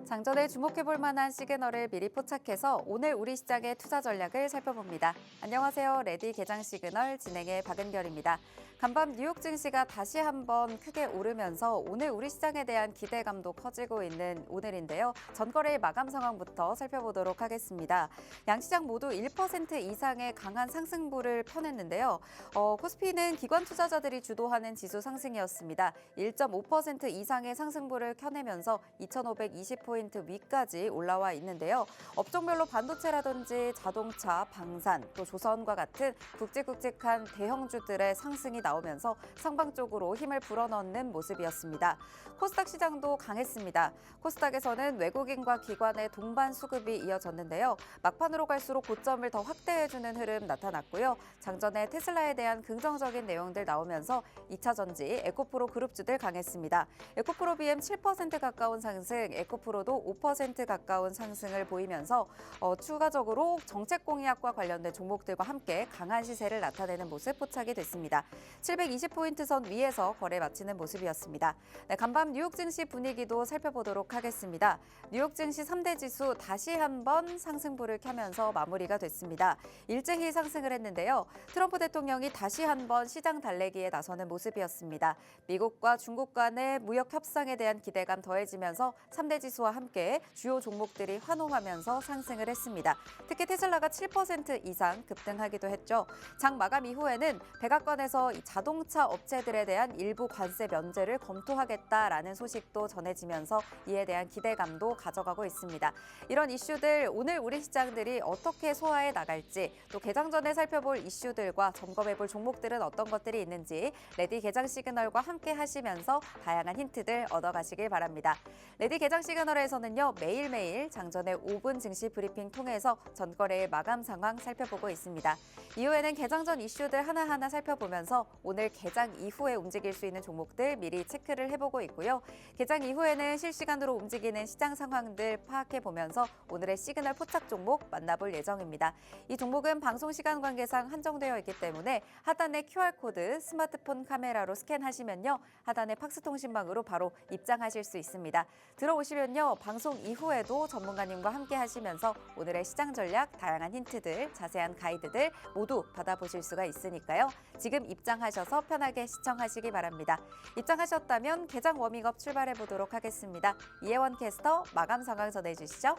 장전에 주목해볼 만한 시그널을 미리 포착해서 오늘 우리 시장의 투자 전략을 살펴봅니다. 안녕하세요. 레디 개장 시그널 진행의 박은결입니다. 간밤 뉴욕 증시가 다시 한번 크게 오르면서 오늘 우리 시장에 대한 기대감도 커지고 있는 오늘인데요. 전거래일 마감 상황부터 살펴보도록 하겠습니다. 양시장 모두 1% 이상의 강한 상승부를 펴냈는데요. 코스피는 기관 투자자들이 주도하는 지수 상승이었습니다. 1.5% 이상의 상승부를 켜내면서 2,520포인트 위까지 올라와 있는데요. 업종별로 반도체라든지 자동차, 방산, 또 조선과 같은 굵직굵직한 대형주들의 상승이 나오면서 상방 쪽으로 힘을 불어넣는 모습이었습니다. 코스닥 시장도 강했습니다. 코스닥에서는 외국인과 기관의 동반 수급이 이어졌는데요. 막판으로 갈수록 고점을 더 확대해주는 흐름 나타났고요. 장전에 테슬라에 대한 긍정적인 내용들 나오면서 2차 전지, 에코프로 그룹주들 강했습니다. 에코프로 BM 7% 가까운 상승, 에코프로도 5% 가까운 상승을 보이면서 추가적으로 정책 공약과 관련된 종목들과 함께 강한 시세를 나타내는 모습 포착이 됐습니다. 720포인트 선 위에서 거래 마치는 모습이었습니다. 네, 간밤 뉴욕 증시 분위기도 살펴보도록 하겠습니다. 뉴욕 증시 3대 지수 다시 한번 상승부를 켜면서 마무리가 됐습니다. 일제히 상승을 했는데요. 트럼프 대통령이 다시 한번 시장 달래기에 나서는 모습이었습니다. 미국과 중국 간의 무역 협상에 대한 기대감 더해지면서 3대 지수와 함께 주요 종목들이 환호하면서 상승을 했습니다. 특히 테슬라가 7% 이상 급등하기도 했죠. 장 마감 이후에는 백악관에서 자동차 업체들에 대한 일부 관세 면제를 검토하겠다라는 소식도 전해지면서 이에 대한 기대감도 가져가고 있습니다. 이런 이슈들 오늘 우리 시장들이 어떻게 소화해 나갈지 또 개장 전에 살펴볼 이슈들과 점검해볼 종목들은 어떤 것들이 있는지 레디 개장 시그널과 함께 하시면서 다양한 힌트들 얻어가시길 바랍니다. 레디 개장 시그널에서는요. 매일매일 장전의 5분 증시 브리핑 통해서 전거래의 마감 상황 살펴보고 있습니다. 이후에는 개장 전 이슈들 하나하나 살펴보면서 오늘 개장 이후에 움직일 수 있는 종목들 미리 체크를 해보고 있고요. 개장 이후에는 실시간으로 움직이는 시장 상황들 파악해보면서 오늘의 시그널 포착 종목 만나볼 예정입니다. 이 종목은 방송 시간 관계상 한정되어 있기 때문에 하단의 QR코드 스마트폰 카메라로 스캔하시면요. 하단의 팍스통신망으로 바로 입장하실 수 있습니다. 들어오시면요. 방송 이후에도 전문가님과 함께 하시면서 오늘의 시장 전략, 다양한 힌트들, 자세한 가이드들 모두 받아보실 수가 있으니까요. 지금 입장하셔서 편하게 시청하시기 바랍니다. 입장하셨다면 개장 워밍업 출발해 보도록 하겠습니다. 이혜원 캐스터 마감 상황 전해주시죠.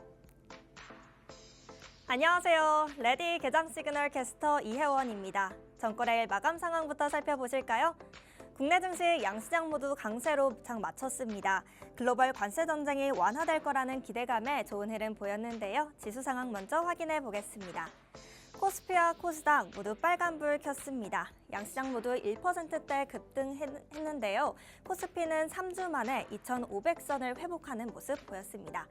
안녕하세요. 레디 개장 시그널 캐스터 이혜원입니다. 전거래일 마감 상황부터 살펴보실까요? 국내 증시 양시장 모두 강세로 장 마쳤습니다. 글로벌 관세 전쟁이 완화될 거라는 기대감에 좋은 흐름 보였는데요. 지수 상황 먼저 확인해 보겠습니다. 코스피와 코스닥 모두 빨간불 켰습니다. 양시장 모두 1%대 급등했는데요. 코스피는 3주 만에 2,500선을 회복하는 모습 보였습니다.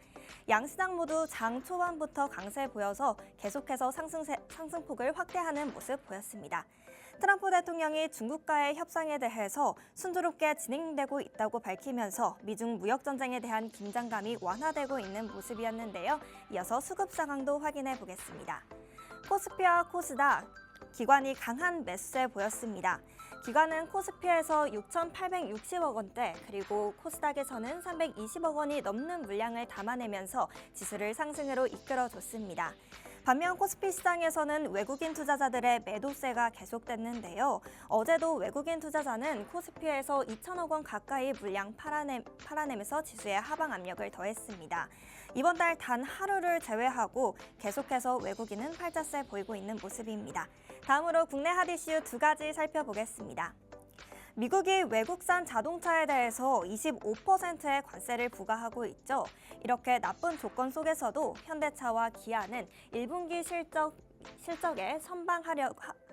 양시장 모두 장 초반부터 강세 보여서 계속해서 상승폭을 확대하는 모습 보였습니다. 트럼프 대통령이 중국과의 협상에 대해서 순조롭게 진행되고 있다고 밝히면서 미중 무역 전쟁에 대한 긴장감이 완화되고 있는 모습이었는데요. 이어서 수급 상황도 확인해 보겠습니다. 코스피와 코스닥, 기관이 강한 매수세 보였습니다. 기관은 코스피에서 6,860억 원대, 그리고 코스닥에서는 320억 원이 넘는 물량을 담아내면서 지수를 상승으로 이끌어줬습니다. 반면 코스피 시장에서는 외국인 투자자들의 매도세가 계속됐는데요. 어제도 외국인 투자자는 코스피에서 2천억 원 가까이 물량 팔아내면서 지수에 하방 압력을 더했습니다. 이번 달 단 하루를 제외하고 계속해서 외국인은 팔자세 보이고 있는 모습입니다. 다음으로 국내 핫 이슈 두 가지 살펴보겠습니다. 미국이 외국산 자동차에 대해서 25%의 관세를 부과하고 있죠. 이렇게 나쁜 조건 속에서도 현대차와 기아는 1분기 실적에 선방하려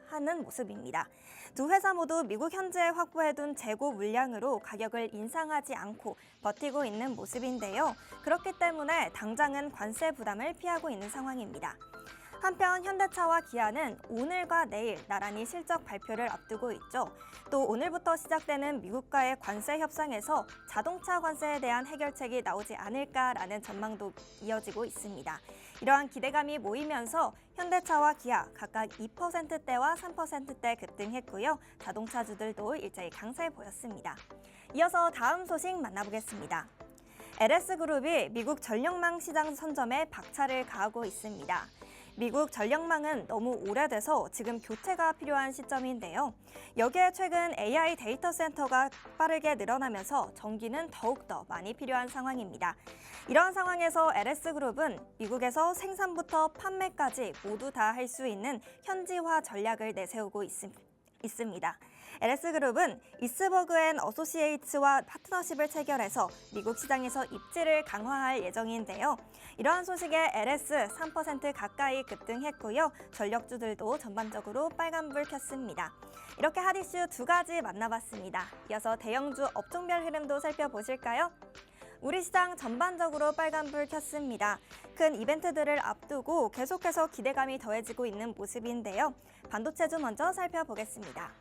하는 모습입니다. 두 회사 모두 미국 현지에 확보해둔 재고 물량으로 가격을 인상하지 않고 버티고 있는 모습인데요. 그렇기 때문에 당장은 관세 부담을 피하고 있는 상황입니다. 한편 현대차와 기아는 오늘과 내일 나란히 실적 발표를 앞두고 있죠. 또 오늘부터 시작되는 미국과의 관세 협상에서 자동차 관세에 대한 해결책이 나오지 않을까라는 전망도 이어지고 있습니다. 이러한 기대감이 모이면서 현대차와 기아 각각 2%대와 3%대 급등했고요. 자동차주들도 일제히 강세 보였습니다. 이어서 다음 소식 만나보겠습니다. LS그룹이 미국 전력망 시장 선점에 박차를 가하고 있습니다. 미국 전력망은 너무 오래돼서 지금 교체가 필요한 시점인데요. 여기에 최근 AI 데이터 센터가 빠르게 늘어나면서 전기는 더욱더 많이 필요한 상황입니다. 이러한 상황에서 LS그룹은 미국에서 생산부터 판매까지 모두 다 할 수 있는 현지화 전략을 내세우고 있습니다. LS그룹은 이스버그 앤 어소시에이츠와 파트너십을 체결해서 미국 시장에서 입지를 강화할 예정인데요. 이러한 소식에 LS 3% 가까이 급등했고요. 전력주들도 전반적으로 빨간불 켰습니다. 이렇게 핫 이슈 두 가지 만나봤습니다. 이어서 대형주 업종별 흐름도 살펴보실까요? 우리 시장 전반적으로 빨간불 켰습니다. 큰 이벤트들을 앞두고 계속해서 기대감이 더해지고 있는 모습인데요. 반도체주 먼저 살펴보겠습니다.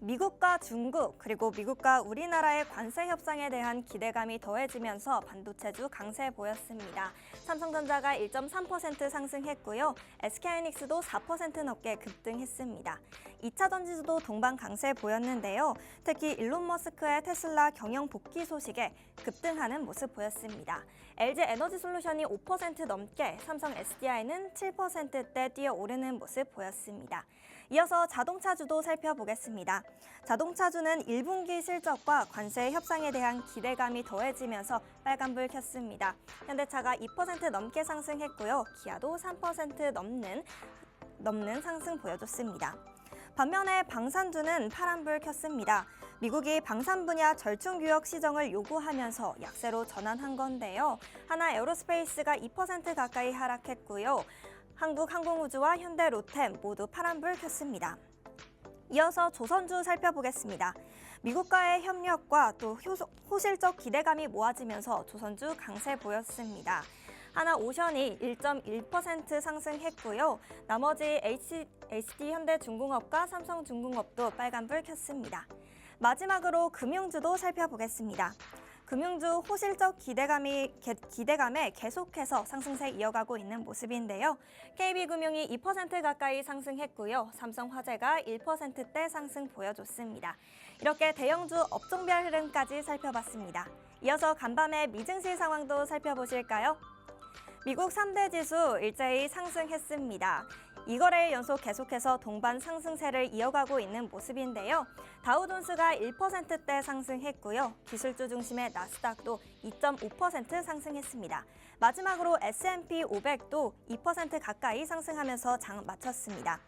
미국과 중국 그리고 미국과 우리나라의 관세 협상에 대한 기대감이 더해지면서 반도체주 강세 보였습니다. 삼성전자가 1.3% 상승했고요. SK하이닉스도 4% 넘게 급등했습니다. 2차 전지주도 동반 강세 보였는데요. 특히 일론 머스크의 테슬라 경영 복귀 소식에 급등하는 모습 보였습니다. LG 에너지솔루션이 5% 넘게, 삼성 SDI는 7%대 뛰어오르는 모습 보였습니다. 이어서 자동차주도 살펴보겠습니다. 자동차주는 1분기 실적과 관세 협상에 대한 기대감이 더해지면서 빨간불 켰습니다. 현대차가 2% 넘게 상승했고요. 기아도 3% 넘는 상승 보여줬습니다. 반면에 방산주는 파란불 켰습니다. 미국이 방산 분야 절충구역 시정을 요구하면서 약세로 전환한 건데요. 하나 에어로스페이스가 2% 가까이 하락했고요. 한국항공우주와 현대 로템 모두 파란불 켰습니다. 이어서 조선주 살펴보겠습니다. 미국과의 협력과 또 호실적 기대감이 모아지면서 조선주 강세 보였습니다. 하나 오션이 1.1% 상승했고요. 나머지 HD 현대중공업과 삼성중공업도 빨간불 켰습니다. 마지막으로 금융주도 살펴보겠습니다. 금융주 호실적 기대감에 계속해서 상승세 이어가고 있는 모습인데요. KB금융이 2% 가까이 상승했고요. 삼성화재가 1%대 상승 보여줬습니다. 이렇게 대형주 업종별 흐름까지 살펴봤습니다. 이어서 간밤의 미증시 상황도 살펴보실까요? 미국 3대 지수 일제히 상승했습니다. 2거래일 연속 계속해서 동반 상승세를 이어가고 있는 모습인데요. 다우존스가 1%대 상승했고요. 기술주 중심의 나스닥도 2.5% 상승했습니다. 마지막으로 S&P 500도 2% 가까이 상승하면서 장 마쳤습니다.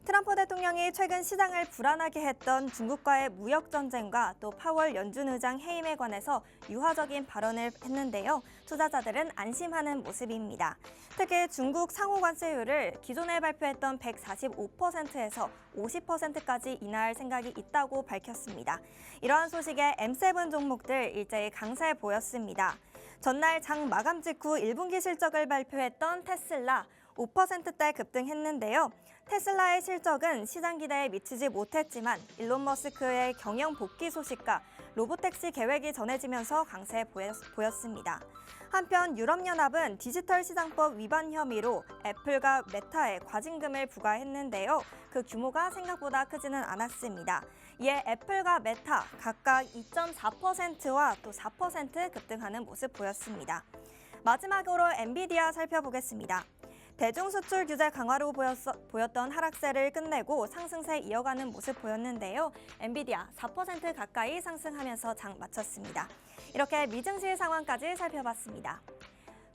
트럼프 대통령이 최근 시장을 불안하게 했던 중국과의 무역 전쟁과 또 파월 연준 의장 해임에 관해서 유화적인 발언을 했는데요. 투자자들은 안심하는 모습입니다. 특히 중국 상호 관세율을 기존에 발표했던 145%에서 50%까지 인하할 생각이 있다고 밝혔습니다. 이러한 소식에 M7 종목들 일제히 강세 보였습니다. 전날 장 마감 직후 1분기 실적을 발표했던 테슬라 5%대 급등했는데요. 테슬라의 실적은 시장 기대에 미치지 못했지만 일론 머스크의 경영 복귀 소식과 로보택시 계획이 전해지면서 강세 보였습니다. 한편 유럽연합은 디지털 시장법 위반 혐의로 애플과 메타에 과징금을 부과했는데요. 그 규모가 생각보다 크지는 않았습니다. 이에 애플과 메타 각각 2.4%와 또 4% 급등하는 모습 보였습니다. 마지막으로 엔비디아 살펴보겠습니다. 대중수출 규제 강화로 보였던 하락세를 끝내고 상승세 이어가는 모습 보였는데요. 엔비디아 4% 가까이 상승하면서 장 마쳤습니다. 이렇게 미증시 상황까지 살펴봤습니다.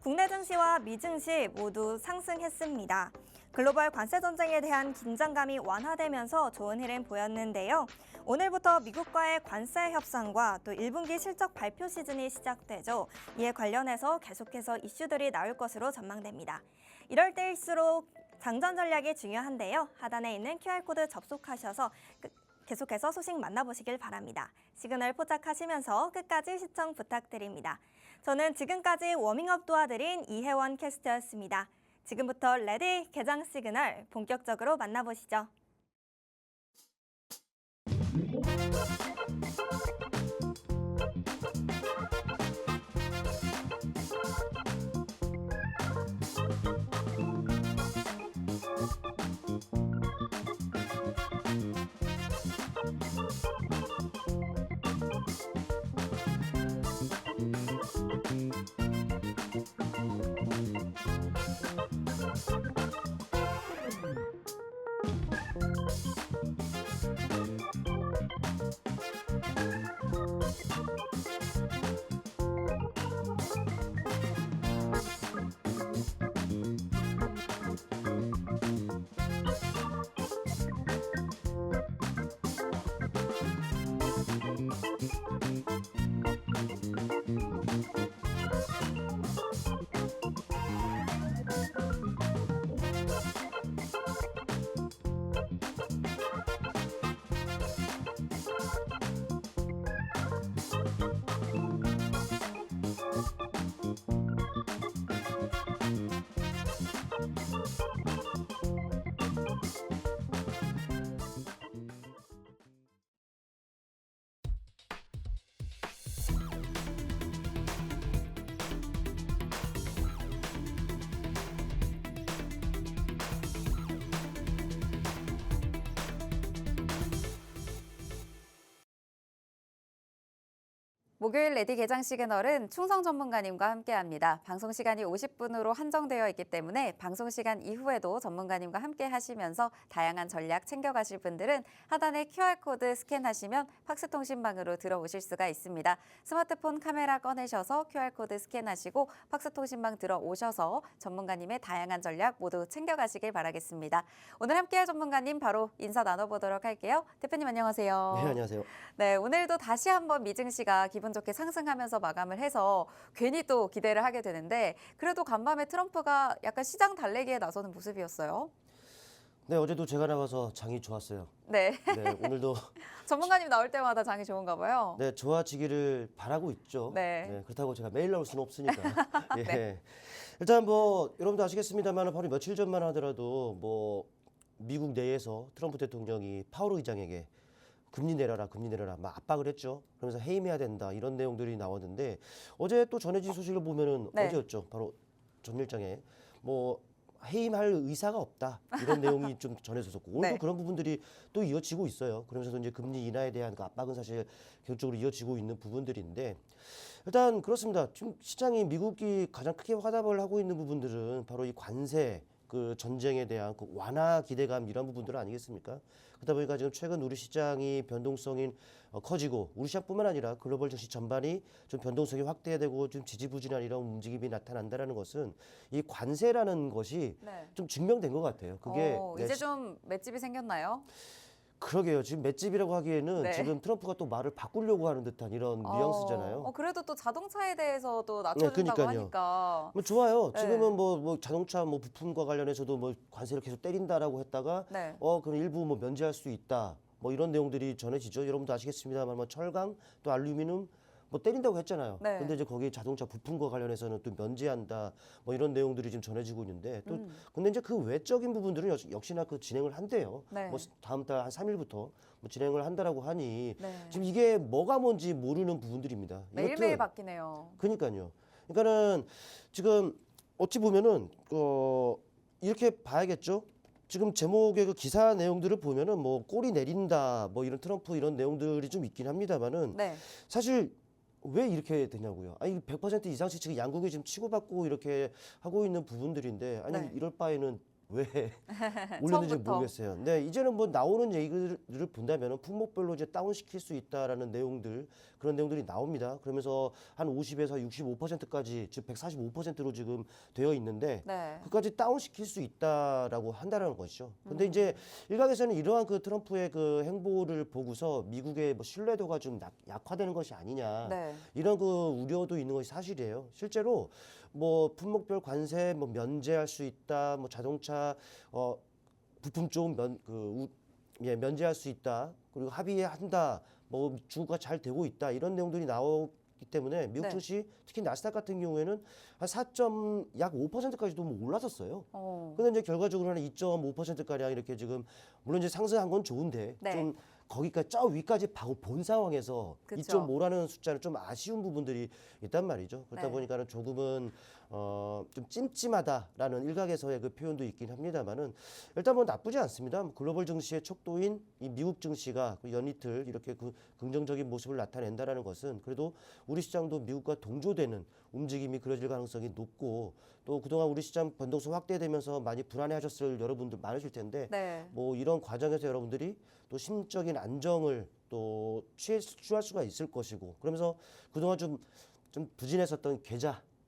국내 증시와 미증시 모두 상승했습니다. 글로벌 관세 전쟁에 대한 긴장감이 완화되면서 좋은 흐름 보였는데요. 오늘부터 미국과의 관세 협상과 또 1분기 실적 발표 시즌이 시작되죠. 이에 관련해서 계속해서 이슈들이 나올 것으로 전망됩니다. 이럴 때일수록 장전 전략이 중요한데요. 하단에 있는 QR코드 접속하셔서 계속해서 소식 만나보시길 바랍니다. 시그널 포착하시면서 끝까지 시청 부탁드립니다. 저는 지금까지 워밍업 도와드린 이혜원 캐스터였습니다. 지금부터 레디 개장 시그널 본격적으로 만나보시죠. 목요일 레디 개장 시그널은 충성 전문가님과 함께합니다. 방송 시간이 50분으로 한정되어 있기 때문에 방송 시간 이후에도 전문가님과 함께 하시면서 다양한 전략 챙겨가실 분들은 하단에 QR코드 스캔하시면 팍스통신방으로 들어오실 수가 있습니다. 스마트폰 카메라 꺼내셔서 QR코드 스캔하시고 팍스통신방 들어오셔서 전문가님의 다양한 전략 모두 챙겨가시길 바라겠습니다. 오늘 함께할 전문가님 바로 인사 나눠보도록 할게요. 대표님 안녕하세요. 네, 안녕하세요. 네, 오늘도 다시 한번 미증시가 기분 좋게 상승하면서 마감을 해서 괜히 또 기대를 하게 되는데 그래도 간밤에 트럼프가 약간 시장 달래기에 나서는 모습이었어요. 네, 어제도 제가 나가서 장이 좋았어요. 네, 네, 오늘도 전문가님 나올 때마다 장이 좋은가 봐요. 네, 좋아지기를 바라고 있죠. 네. 그렇다고 제가 매일 나올 수는 없으니까. 예. 일단 뭐 여러분도 아시겠습니다만 바로 며칠 전만 하더라도 뭐 미국 내에서 트럼프 대통령이 파월 의장에게 금리 내려라 막 압박을 했죠. 그러면서 해임해야 된다 이런 내용들이 나왔는데 어제 또 전해진 소식을 보면은 네. 어제였죠. 바로 전일장에 뭐 해임할 의사가 없다 이런 내용이 좀 전해졌었고 오늘도 네. 그런 부분들이 또 이어지고 있어요. 그러면서도 이제 금리 인하에 대한 그 압박은 사실 계속적으로 이어지고 있는 부분들인데 일단 그렇습니다. 지금 시장이 미국이 가장 크게 화답을 하고 있는 부분들은 바로 이 관세 그 전쟁에 대한 그 완화 기대감 이런 부분들 아니겠습니까? 그러다 보니까 지금 최근 우리 시장이 변동성이 커지고 우리 시장뿐만 아니라 글로벌 증시 전반이 좀 변동성이 확대되고 좀 지지부진한 이런 움직임이 나타난다는 것은 이 관세라는 것이 네. 좀 증명된 것 같아요. 그게 이제 좀 맷집이 생겼나요? 그러게요. 지금 맷집이라고 하기에는 네. 지금 트럼프가 또 말을 바꾸려고 하는 듯한 이런 뉘앙스잖아요. 그래도 또 자동차에 대해서도 낮춰준다고 그러니까요. 하니까. 뭐 좋아요. 네. 지금은 뭐 자동차 뭐 부품과 관련해서도 뭐 관세를 계속 때린다라고 했다가 네. 그럼 일부 뭐 면제할 수 있다. 뭐 이런 내용들이 전해지죠. 여러분도 아시겠습니다만 뭐 철강 또 알루미늄 뭐 때린다고 했잖아요. 네. 근데 이제 거기 자동차 부품과 관련해서는 또 면제한다. 뭐 이런 내용들이 지금 전해지고 있는데 또 근데 이제 그 외적인 부분들은 역시나 그 진행을 한대요. 네. 뭐 다음 달 한 3일부터 뭐 진행을 한다라고 하니 네. 지금 이게 뭐가 뭔지 모르는 부분들입니다. 매일매일 이것도 바뀌네요. 그러니까요. 그러니까는 지금 어찌 보면은 이렇게 봐야겠죠. 지금 제목의 그 기사 내용들을 보면은 뭐 꼬리 내린다 뭐 이런 트럼프 이런 내용들이 좀 있긴 합니다만은 네. 사실 왜 이렇게 되냐고요. 아니 100% 이상씩 지금 양국이 지금 치고받고 이렇게 하고 있는 부분들인데 아니 네. 이럴 바에는 왜 올렸는지 처음부터. 모르겠어요. 네, 이제는 뭐 나오는 얘기들을 본다면은 품목별로 이제 다운시킬 수 있다라는 내용들 그런 내용들이 나옵니다. 그러면서 한 50에서 65%까지 즉 145%로 지금 되어 있는데 네. 그까지 다운시킬 수 있다라고 한다라는 것이죠. 근데 이제 일각에서는 이러한 그 트럼프의 그 행보를 보고서 미국의 뭐 신뢰도가 좀 약화되는 것이 아니냐 네. 이런 그 우려도 있는 것이 사실이에요. 실제로 뭐 품목별 관세 뭐 면제할 수 있다, 뭐 자동차 부품 쪽 면제할 수 있다, 그리고 합의한다, 뭐 중국과 잘 되고 있다 이런 내용들이 나오기 때문에 미국 네. 증시 특히 나스닥 같은 경우에는 한 4약 5%까지도 뭐 올랐었어요. 어. 근데 이제 결과적으로는 2.5% 가량 이렇게 지금 물론 이제 상승한 건 좋은데 네. 좀 거기까지 저 위까지 본 상황에서 그쵸. 2.5라는 숫자는 좀 아쉬운 부분들이 있단 말이죠. 그렇다 네. 보니까는 조금은 좀 찜찜하다라는 일각에서의 그 표현도 있긴 합니다만은 일단 뭐 나쁘지 않습니다. 글로벌 증시의 척도인 이 미국 증시가 그 연이틀 이렇게 그 긍정적인 모습을 나타낸다라는 것은 그래도 우리 시장도 미국과 동조되는 움직임이 그려질 가능성이 높고 또 그동안 우리 시장 변동성 확대되면서 많이 불안해하셨을 여러분들 많으실 텐데 네. 뭐 이런 과정에서 여러분들이 또 심적인 안정을 또 취할 수가 있을 것이고 그러면서 그동안 좀 부진했었던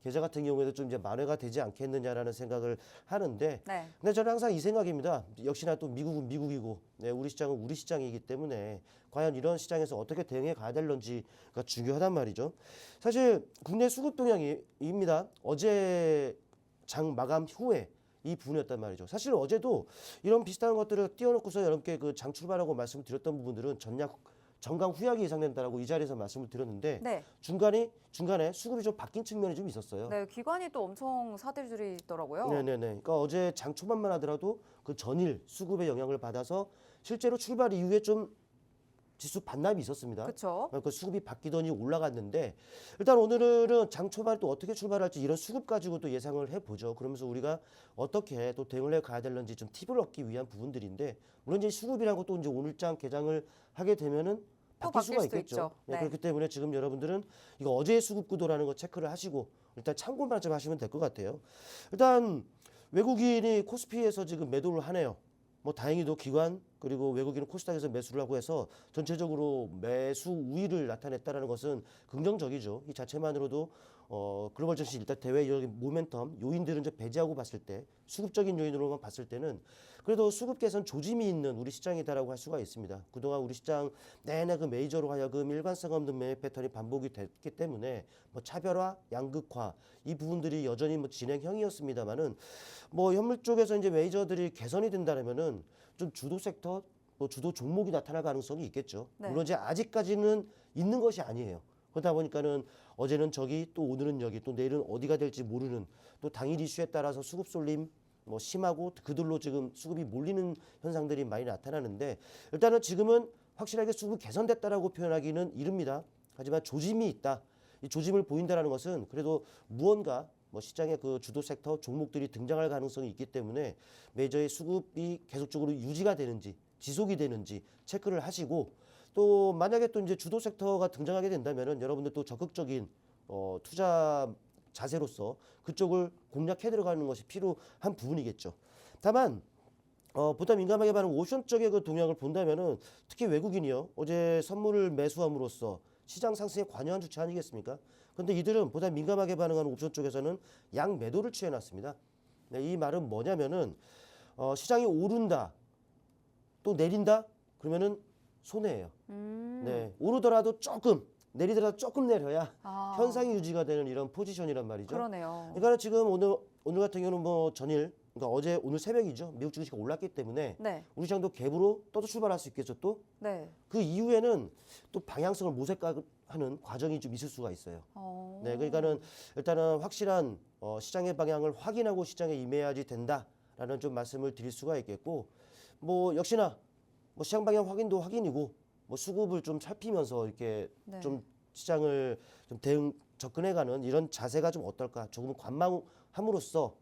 계좌 같은 경우에도 좀 이제 만회가 되지 않겠느냐라는 생각을 하는데 네. 근데 저는 항상 이 생각입니다. 역시나 또 미국은 미국이고 네, 우리 시장은 우리 시장이기 때문에 과연 이런 시장에서 어떻게 대응해 가야 될런지가 중요하단 말이죠. 사실 국내 수급 동향입니다. 어제 장 마감 후에 이 부분이었단 말이죠. 사실 어제도 이런 비슷한 것들을 띄워놓고서 여러분께 그 장 출발하고 말씀을 드렸던 부분들은 전강 후약이 예상된다라고 이 자리에서 말씀을 드렸는데 네. 중간에 수급이 좀 바뀐 측면이 좀 있었어요. 네, 기관이 또 엄청 사들들이더라고요. 네네네. 그러니까 어제 장 초반만 하더라도 그 전일 수급의 영향을 받아서 실제로 출발 이후에 좀 지수 반납이 있었습니다. 그렇죠. 그 수급이 바뀌더니 올라갔는데 일단 오늘은 장 초반에 또 어떻게 출발할지 이런 수급 가지고 또 예상을 해보죠. 그러면서 우리가 어떻게 또 대응을 해 가야 될는지 좀 팁을 얻기 위한 부분들인데 물론 이제 수급이라고 또 이제 오늘장 개장을 하게 되면은 또 바뀔 수가 바뀔 수도 있겠죠. 있죠. 네, 네. 그렇기 때문에 지금 여러분들은 이거 어제의 수급 구도라는 거 체크를 하시고 일단 참고만 좀 하시면 될 것 같아요. 일단 외국인이 코스피에서 지금 매도를 하네요. 뭐 다행히도 기관 그리고 외국인은 코스닥에서 매수를 하고 해서 전체적으로 매수 우위를 나타냈다는 것은 긍정적이죠. 이 자체만으로도 글로벌 증시 일단 대외 여기 모멘텀 요인들은 좀 배제하고 봤을 때 수급적인 요인으로만 봤을 때는 그래도 수급 개선 조짐이 있는 우리 시장이다라고 할 수가 있습니다. 그동안 우리 시장 내내 그 메이저로 하여금 일관성 없는 매매 패턴이 반복이 됐기 때문에 뭐 차별화, 양극화 이 부분들이 여전히 뭐 진행형이었습니다만은 뭐 현물 쪽에서 이제 메이저들이 개선이 된다면은 좀 주도 섹터, 뭐 주도 종목이 나타날 가능성이 있겠죠. 네. 물론 이제 아직까지는 있는 것이 아니에요. 그러다 보니까는 어제는 저기 또 오늘은 여기 또 내일은 어디가 될지 모르는 또 당일 이슈에 따라서 수급 쏠림 뭐 심하고 그들로 지금 수급이 몰리는 현상들이 많이 나타나는데 일단은 지금은 확실하게 수급 개선됐다라고 표현하기는 이릅니다. 하지만 조짐이 있다. 이 조짐을 보인다라는 것은 그래도 무언가 뭐 시장의 그 주도 섹터 종목들이 등장할 가능성이 있기 때문에 메이저의 수급이 계속적으로 유지가 되는지 지속이 되는지 체크를 하시고 또 만약에 또 이제 주도 섹터가 등장하게 된다면은 여러분들 또 적극적인 투자 자세로서 그쪽을 공략해 들어가는 것이 필요한 부분이겠죠. 다만 보다 민감하게 반응 오션 쪽의 그 동향을 본다면은 특히 외국인이요 어제 선물을 매수함으로써 시장 상승에 관여한 주체 아니겠습니까? 그런데 이들은 보다 민감하게 반응하는 옵션 쪽에서는 양 매도를 취해놨습니다. 네, 이 말은 뭐냐면은 시장이 오른다 또 내린다 그러면은 손해예요. 네, 오르더라도 조금 내리더라도 조금 내려야 아, 현상이 유지가 되는 이런 포지션이란 말이죠. 그러네요. 그러니까 지금 오늘 같은 경우는 뭐 전일 그러니까 어제 오늘 새벽이죠. 미국 증시가 올랐기 때문에 네, 우리 시장도 갭으로 떠도 출발할 수 있겠죠. 또 네. 그 이후에는 또 방향성을 모색하는 과정이 좀 있을 수가 있어요. 네, 그러니까는 일단은 확실한 시장의 방향을 확인하고 시장에 임해야지 된다라는 좀 말씀을 드릴 수가 있겠고, 뭐 역시나 뭐 시장 방향 확인도 확인이고, 뭐 수급을 좀 살피면서 이렇게 네. 좀 시장을 좀 접근해가는 이런 자세가 좀 어떨까? 조금 관망함으로써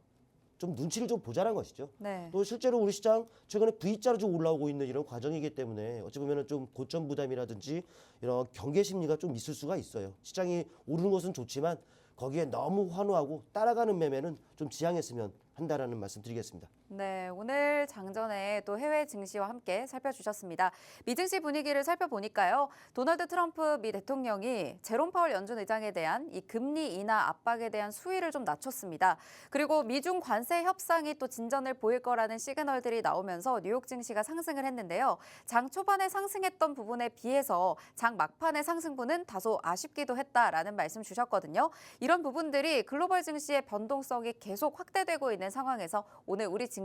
좀 눈치를 좀 보자는 것이죠. 네. 또 실제로 우리 시장 최근에 V자로 좀 올라오고 있는 이런 과정이기 때문에 어찌 보면은 좀 고점 부담이라든지 이런 경계 심리가 좀 있을 수가 있어요. 시장이 오르는 것은 좋지만 거기에 너무 환호하고 따라가는 매매는 좀 지양했으면 한다라는 말씀 드리겠습니다. 네, 오늘 장전에 또 해외 증시와 함께 살펴주셨습니다. 미증시 분위기를 살펴보니까요. 도널드 트럼프 미 대통령이 제롬 파월 연준 의장에 대한 이 금리 인하 압박에 대한 수위를 좀 낮췄습니다. 그리고 미중 관세 협상이 또 진전을 보일 거라는 시그널들이 나오면서 뉴욕 증시가 상승을 했는데요. 장 초반에 상승했던 부분에 비해서 장 막판의 상승분은 다소 아쉽기도 했다라는 말씀 주셨거든요. 이런 부분들이 글로벌 증시의 변동성이 계속 확대되고 있는 상황에서 오늘 우리 증시에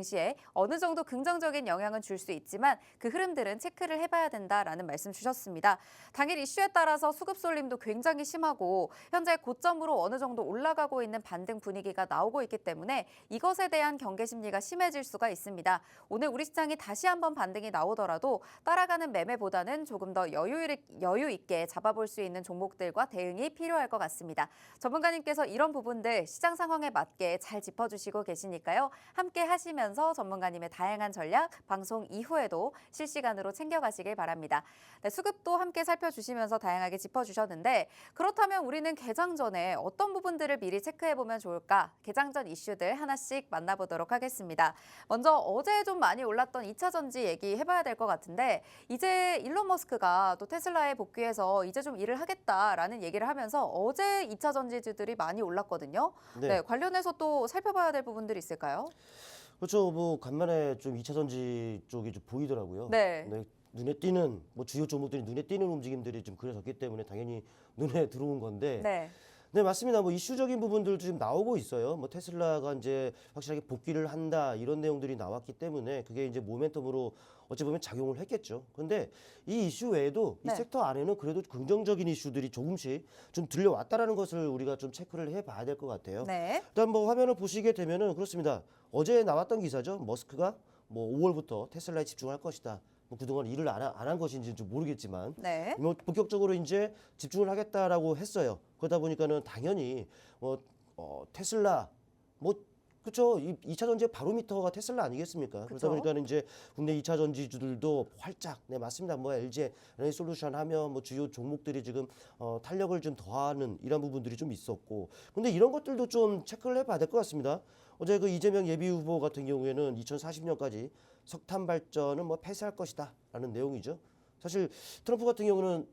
어느 정도 긍정적인 영향은 줄 수 있지만 그 흐름들은 체크를 해봐야 된다라는 말씀 주셨습니다. 당일 이슈에 따라서 수급 쏠림도 굉장히 심하고 현재 고점으로 어느 정도 올라가고 있는 반등 분위기가 나오고 있기 때문에 이것에 대한 경계 심리가 심해질 수가 있습니다. 오늘 우리 시장이 다시 한번 반등이 나오더라도 따라가는 매매보다는 조금 더 여유 있게 잡아볼 수 있는 종목들과 대응이 필요할 것 같습니다. 전문가님께서 이런 부분들 시장 상황에 맞게 잘 짚어주시고 계시니 있으니까요. 함께 하시면서 전문가님의 다양한 전략 방송 이후에도 실시간으로 챙겨가시길 바랍니다. 네, 수급도 함께 살펴주시면서 다양하게 짚어주셨는데 그렇다면 우리는 개장 전에 어떤 부분들을 미리 체크해보면 좋을까? 개장 전 이슈들 하나씩 만나보도록 하겠습니다. 먼저 어제 좀 많이 올랐던 2차 전지 얘기해봐야 될 것 같은데 이제 일론 머스크가 또 테슬라에 복귀해서 이제 좀 일을 하겠다라는 얘기를 하면서 어제 2차 전지주들이 많이 올랐거든요. 네, 관련해서 또 살펴봐야 될 부분들이 있을까요? 그렇죠. 뭐 간만에 좀 2차 전지 쪽이 좀 보이더라고요. 네. 눈에 띄는 뭐 주요 종목들이 눈에 띄는 움직임들이 좀 그려졌기 때문에 당연히 눈에 들어온 건데. 네. 네, 맞습니다. 뭐 이슈적인 부분들도 지금 나오고 있어요. 뭐 테슬라가 이제 확실하게 복귀를 한다 이런 내용들이 나왔기 때문에 그게 이제 모멘텀으로 어찌 보면 작용을 했겠죠. 근데 이 이슈 외에도 이 네. 섹터 안에는 그래도 긍정적인 이슈들이 조금씩 좀 들려왔다라는 것을 우리가 좀 체크를 해봐야 될 것 같아요. 네. 일단 뭐 화면을 보시게 되면은 그렇습니다. 어제 나왔던 기사죠. 머스크가 뭐 5월부터 테슬라에 집중할 것이다. 뭐 그동안 일을 안 한 것인지 좀 모르겠지만 네. 뭐 본격적으로 이제 집중을 하겠다라고 했어요. 그러다 보니까는 당연히 뭐 테슬라 뭐 그렇죠. 2차 전지의 바로미터가 테슬라 아니겠습니까? 그쵸. 그러다 보니까는 이제 국내 2차 전지주들도 활짝 네 맞습니다. 뭐 LG 에너지솔루션 하면 뭐 주요 종목들이 지금 탄력을 좀 더하는 이런 부분들이 좀 있었고, 근데 이런 것들도 좀 체크를 해봐야 될 것 같습니다. 어제 그 이재명 예비 후보 같은 경우에는 2040년까지 석탄 발전은 뭐 폐쇄할 것이다라는 내용이죠. 사실 트럼프 같은 경우는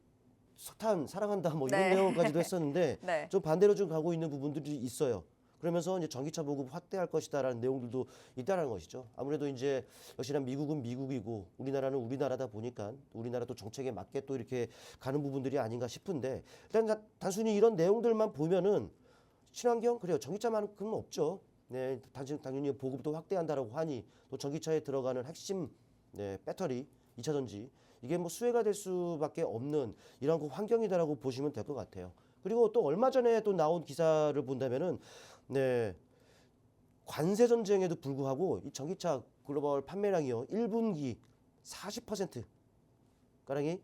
석탄 사랑한다 뭐 이런 네. 내용까지도 했었는데 네. 좀 반대로 좀 가고 있는 부분들이 있어요. 그러면서 이제 전기차 보급 확대할 것이다라는 내용들도 있다라는 것이죠. 아무래도 이제 역시나 미국은 미국이고 우리나라는 우리나라다 보니까 우리나라 또 정책에 맞게 또 이렇게 가는 부분들이 아닌가 싶은데 일단 단순히 이런 내용들만 보면은 친환경 그래요. 전기차만큼은 없죠. 네, 당연히 보급도 확대한다라고 하니 또 전기차에 들어가는 핵심 배터리 2차 전지 이게 뭐 수혜가 될 수밖에 없는 이런 그 환경이다라고 보시면 될 것 같아요. 그리고 또 얼마 전에 또 나온 기사를 본다면은 관세 전쟁에도 불구하고 이 전기차 글로벌 판매량이요 1분기 40% 가량이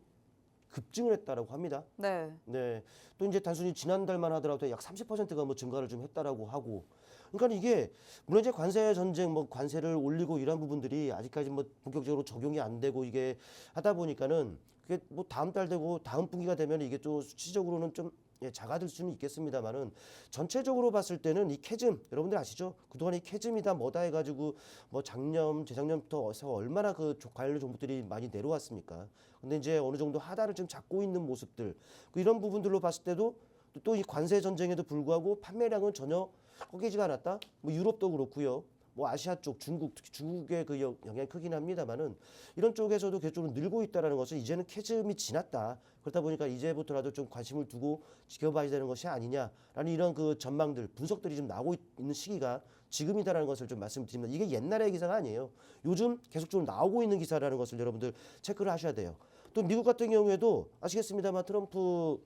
급증을 했다라고 합니다. 네. 네, 또 이제 단순히 지난달만 하더라도 약 30%가 뭐 증가를 좀 했다라고 하고, 그러니까 이게 물론 이제 관세 전쟁 뭐 관세를 올리고 이런 부분들이 아직까지 뭐 본격적으로 적용이 안 되고 이게 하다 보니까는 그게 뭐 다음 달 되고 다음 분기가 되면 이게 또 수치적으로는 좀 작아질 수는 있겠습니다만은 전체적으로 봤을 때는 이 캐즘 여러분들 아시죠? 그동안 이 캐즘이다 뭐다 해가지고 뭐 작년 재작년부터 얼마나 그 관련 종목들이 많이 내려왔습니까? 근데 이제 어느 정도 하단을 좀 잡고 있는 모습들 이런 부분들로 봤을 때도 또 이 관세 전쟁에도 불구하고 판매량은 전혀 꺾이지가 않았다. 뭐 유럽도 그렇고요. 뭐 아시아 쪽 중국 특히 중국의 그 영향이 크긴 합니다만은 이런 쪽에서도 계속적으로 늘고 있다라는 것은 이제는 캐즘이 지났다. 그렇다 보니까 이제부터라도 좀 관심을 두고 지켜봐야 되는 것이 아니냐라는 이런 그 전망들 분석들이 좀 나오고 있는 시기가 지금이다라는 것을 좀 말씀드립니다. 이게 옛날의 기사가 아니에요. 요즘 계속적으로 나오고 있는 기사라는 것을 여러분들 체크를 하셔야 돼요. 또 미국 같은 경우에도 아시겠습니다만 트럼프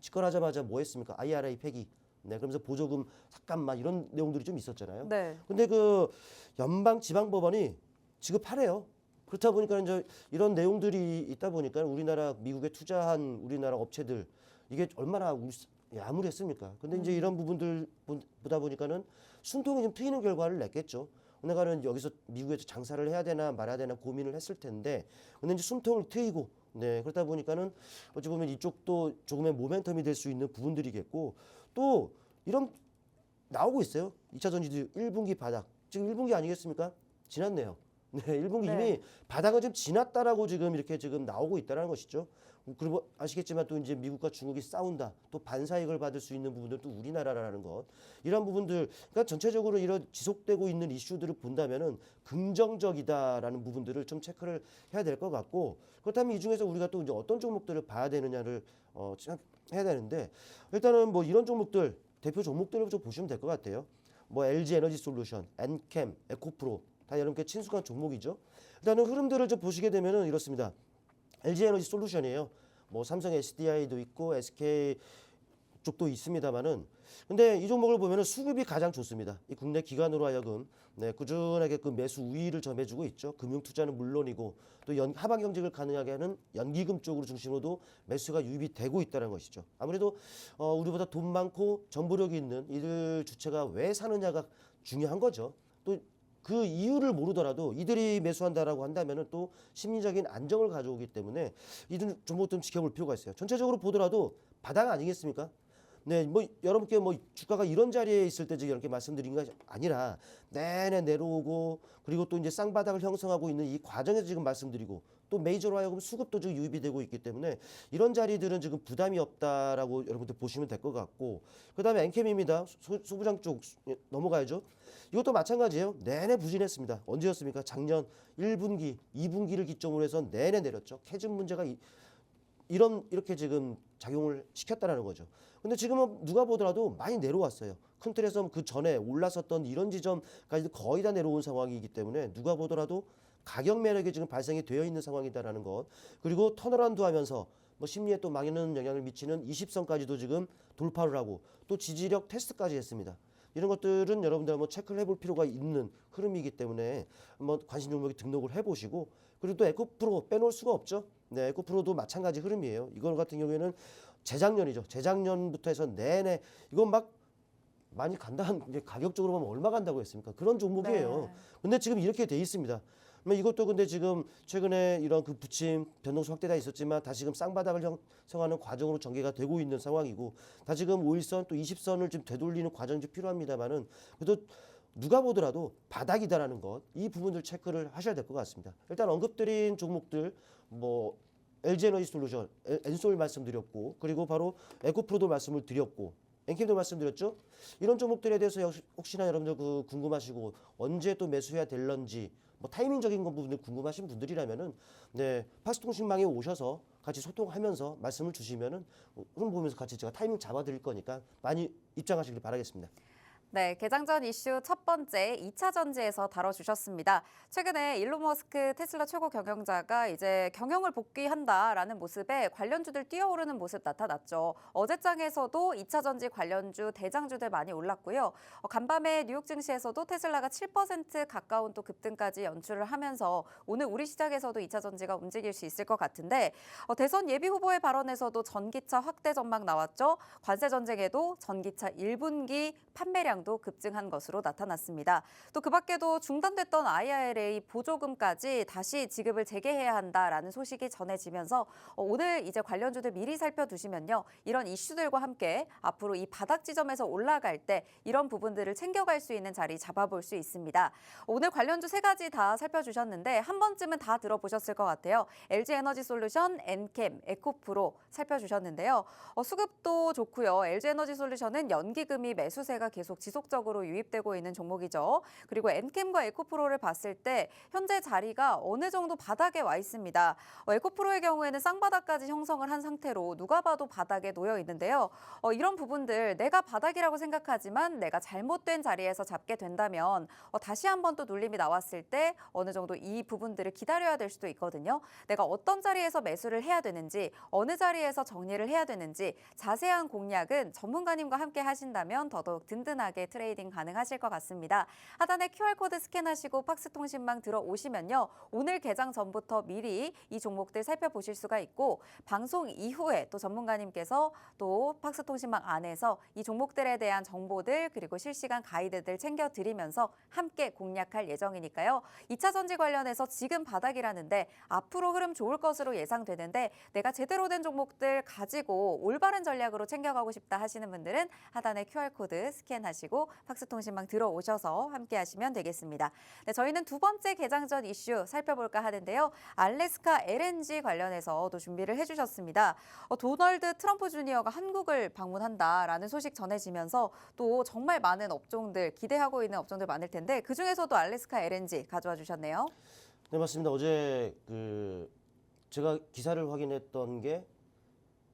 집권하자마자 뭐 했습니까? IRA 폐기. 네, 그러면서 보조금 삭감만 이런 내용들이 좀 있었잖아요. 네. 근데 그 연방 지방 법원이 지급하래요. 그렇다 보니까 이제 이런 내용들이 있다 보니까 우리나라 미국에 투자한 우리나라 업체들 이게 얼마나 야무했습니까? 근데 이제 이런 부분들 보다 보니까는 숨통이 좀 트이는 결과를 냈겠죠. 내가는 여기서 미국에서 장사를 해야 되나 말아야 되나 고민을 했을 텐데 근데 이제 숨통을 트이고 네, 그렇다 보니까는 어찌 보면 이쪽도 조금의 모멘텀이 될 수 있는 부분들이겠고 또 이런 나오고 있어요. 2차 전지도 1분기 바닥. 지금 1분기 아니겠습니까? 지났네요. 네, 1분기 네. 이미 바닥은 좀 지났다라고 지금 이렇게 지금 나오고 있다는 것이죠. 그리고 아시겠지만 또 이제 미국과 중국이 싸운다. 또 반사익을 받을 수 있는 부분들은 또 우리나라라는 것. 이런 부분들, 그러니까 전체적으로 이런 지속되고 있는 이슈들을 본다면은 긍정적이다라는 부분들을 좀 체크를 해야 될 것 같고 그렇다면 이 중에서 우리가 또 이제 어떤 종목들을 봐야 되느냐를 해야 되는데 일단은 뭐 이런 종목들 대표 종목들을 좀 보시면 될 것 같아요. 뭐 LG 에너지 솔루션, 엔캠, 에코프로 다 여러분께 친숙한 종목이죠. 일단은 흐름들을 좀 보시게 되면은 이렇습니다. LG 에너지 솔루션이에요. 뭐 삼성 SDI도 있고 SK 쪽도 있습니다만은 근데 이 종목을 보면은 수급이 가장 좋습니다. 이 국내 기관으로 하여금 꾸준하게 그 매수 우위를 점해주고 있죠. 금융 투자는 물론이고 또 하방 경직을 가능하게 하는 연기금 쪽으로 중심으로도 매수가 유입이 되고 있다는 것이죠. 아무래도 우리보다 돈 많고 정보력이 있는 이들 주체가 왜 사느냐가 중요한 거죠. 또 그 이유를 모르더라도 이들이 매수한다라고 한다면은 또 심리적인 안정을 가져오기 때문에 이들 종목 좀 지켜볼 필요가 있어요. 전체적으로 보더라도 바닥 아니겠습니까? 네, 뭐 여러분께 뭐 주가가 이런 자리에 있을 때 이렇게 말씀드린 게 아니라 내내 내려오고 그리고 또 이제 쌍바닥을 형성하고 있는 이 과정에서 지금 말씀드리고 또 메이저로 하여금 수급도 지금 유입이 되고 있기 때문에 이런 자리들은 지금 부담이 없다라고 여러분들 보시면 될 것 같고 그다음에 엔캠입니다. 소부장 쪽 넘어가야죠. 이것도 마찬가지예요. 내내 부진했습니다. 언제였습니까? 작년 1분기, 2분기를 기점으로 해서 내내 내렸죠. 캐즘 문제가 이렇게 지금 작용을 시켰다라는 거죠. 근데 지금은 누가 보더라도 많이 내려왔어요. 큰 틀에서 그 전에 올랐었던 이런 지점까지도 거의 다 내려온 상황이기 때문에 누가 보더라도 가격 매력이 지금 발생이 되어 있는 상황이다라는 것. 그리고 턴어라운드 하면서 뭐 심리에 또 많은 영향을 미치는 20선까지도 지금 돌파를 하고 또 지지력 테스트까지 했습니다. 이런 것들은 여러분들 한번 체크를 해볼 필요가 있는 흐름이기 때문에 한번 관심 종목에 등록을 해보시고 그리고 또 에코프로 빼놓을 수가 없죠. 네, 에코프로도 마찬가지 흐름이에요. 이거 같은 경우에는 재작년이죠. 재작년부터 해서 내내 이건 막 많이 간다는 이제 가격적으로 보면 얼마 간다고 했습니까? 그런 종목이에요. 네. 근데 지금 이렇게 돼 있습니다. 이것도 근데 지금 최근에 이런 그 부침 변동수 확대가 있었지만 다시금 쌍바닥을 형성하는 과정으로 전개가 되고 있는 상황이고 다 지금 5일선 또 20선을 좀 되돌리는 과정이 좀 필요합니다만은 그래도 누가 보더라도 바닥이다라는 것 이 부분들 체크를 하셔야 될 것 같습니다. 일단 언급드린 종목들 뭐 LG에너지솔루션, 엔솔 말씀드렸고 그리고 바로 에코프로도 말씀을 드렸고 엔캠도 말씀드렸죠. 이런 종목들에 대해서 혹시나 여러분들 그 궁금하시고 언제 또 매수해야 될런지 뭐 타이밍적인 부분들 궁금하신 분들이라면은 네 팍스통신망에 오셔서 같이 소통하면서 말씀을 주시면은 흐름 보면서 같이 제가 타이밍 잡아드릴 거니까 많이 입장하시길 바라겠습니다. 네, 개장 전 이슈 첫 번째 2차 전지에서 다뤄주셨습니다. 최근에 일론 머스크 테슬라 최고 경영자가 이제 경영을 복귀한다라는 모습에 관련주들 뛰어오르는 모습 나타났죠. 어제장에서도 2차 전지 관련주 대장주들 많이 올랐고요. 간밤에 뉴욕 증시에서도 테슬라가 7% 가까운 또 급등까지 연출을 하면서 오늘 우리 시장에서도 2차 전지가 움직일 수 있을 것 같은데 대선 예비 후보의 발언에서도 전기차 확대 전망 나왔죠. 관세 전쟁에도 전기차 1분기 판매량도 급증한 것으로 나타났습니다. 또 그 밖에도 중단됐던 IRA 보조금까지 다시 지급을 재개해야 한다라는 소식이 전해지면서 오늘 이제 관련주들 미리 살펴두시면요. 이런 이슈들과 함께 앞으로 이 바닥 지점에서 올라갈 때 이런 부분들을 챙겨갈 수 있는 자리 잡아볼 수 있습니다. 오늘 관련주 세 가지 다 살펴주셨는데 한 번쯤은 다 들어보셨을 것 같아요. LG에너지솔루션, 엔캠, 에코프로 살펴주셨는데요. 수급도 좋고요. LG에너지솔루션은 연기금이 매수세가 계속 지속적으로 유입되고 있는 종목이죠. 그리고 엔캠과 에코프로를 봤을 때 현재 자리가 어느 정도 바닥에 와 있습니다. 에코프로의 경우에는 쌍바닥까지 형성을 한 상태로 누가 봐도 바닥에 놓여 있는데요. 이런 부분들 내가 바닥이라고 생각하지만 내가 잘못된 자리에서 잡게 된다면 다시 한번 또 눌림이 나왔을 때 어느 정도 이 부분들을 기다려야 될 수도 있거든요. 내가 어떤 자리에서 매수를 해야 되는지 어느 자리에서 정리를 해야 되는지 자세한 공략은 전문가님과 함께 하신다면 더더욱 든든하게 트레이딩 가능하실 것 같습니다. 하단에 QR코드 스캔하시고 팍스통신망 들어오시면요. 오늘 개장 전부터 미리 이 종목들 살펴보실 수가 있고 방송 이후에 또 전문가님께서 또 팍스통신망 안에서 이 종목들에 대한 정보들 그리고 실시간 가이드들 챙겨드리면서 함께 공략할 예정이니까요. 2차 전지 관련해서 지금 바닥이라는데 앞으로 흐름 좋을 것으로 예상되는데 내가 제대로 된 종목들 가지고 올바른 전략으로 챙겨가고 싶다 하시는 분들은 하단에 QR코드 스캔하시고 팍스통신망 들어오셔서 함께 하시면 되겠습니다. 네, 저희는 두 번째 개장 전 이슈 살펴볼까 하는데요. 알래스카 LNG 관련해서 또 준비를 해주셨습니다. 도널드 트럼프 주니어가 한국을 방문한다라는 소식 전해지면서 또 정말 많은 업종들 기대하고 있는 업종들 많을 텐데 그중에서도 알래스카 LNG 가져와 주셨네요. 네 맞습니다. 어제 제가 기사를 확인했던 게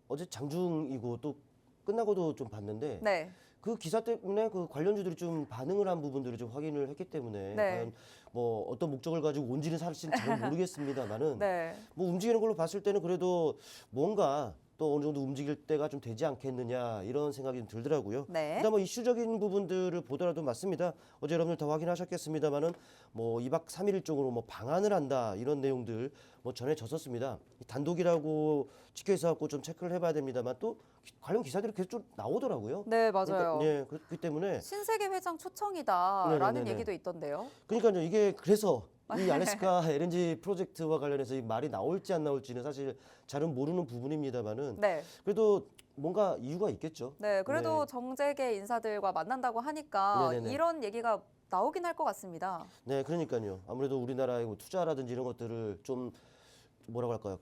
어제 장중이고 또 끝나고도 좀 봤는데 네. 그 기사 때문에 그 관련주들이 좀 반응을 한 부분들을 좀 확인을 했기 때문에 네. 과연 뭐 어떤 목적을 가지고 온지는 사실 잘 모르겠습니다만은 네. 뭐 움직이는 걸로 봤을 때는 그래도 뭔가 또 어느 정도 움직일 때가 좀 되지 않겠느냐 이런 생각이 좀 들더라고요. 네. 일단 뭐 이슈적인 부분들을 보더라도 맞습니다. 어제 여러분들 다 확인하셨겠습니다만은 뭐 2박 3일 일정으로 뭐 방한을 한다 이런 내용들 뭐 전해졌었습니다. 단독이라고 찍혀 있어갖고 좀 체크를 해봐야 됩니다만 또 관련 기사들이 계속 좀 나오더라고요. 네, 맞아요. 예, 그렇기 때문에 신세계 회장 초청이다라는 네네네네. 얘기도 있던데요. 그러니까요 이게 그래서 이 알래스카 LNG 프로젝트와 관련해서 이 말이 나올지 안 나올지는 사실 잘은 모르는 부분입니다만은 네. 그래도 뭔가 이유가 있겠죠. 네, 그래도 네. 정재계 인사들과 만난다고 하니까 네네네. 이런 얘기가 나오긴 할 것 같습니다. 네, 그러니까요. 아무래도 우리나라의 뭐 투자라든지 이런 것들을 좀 뭐라고 할까요?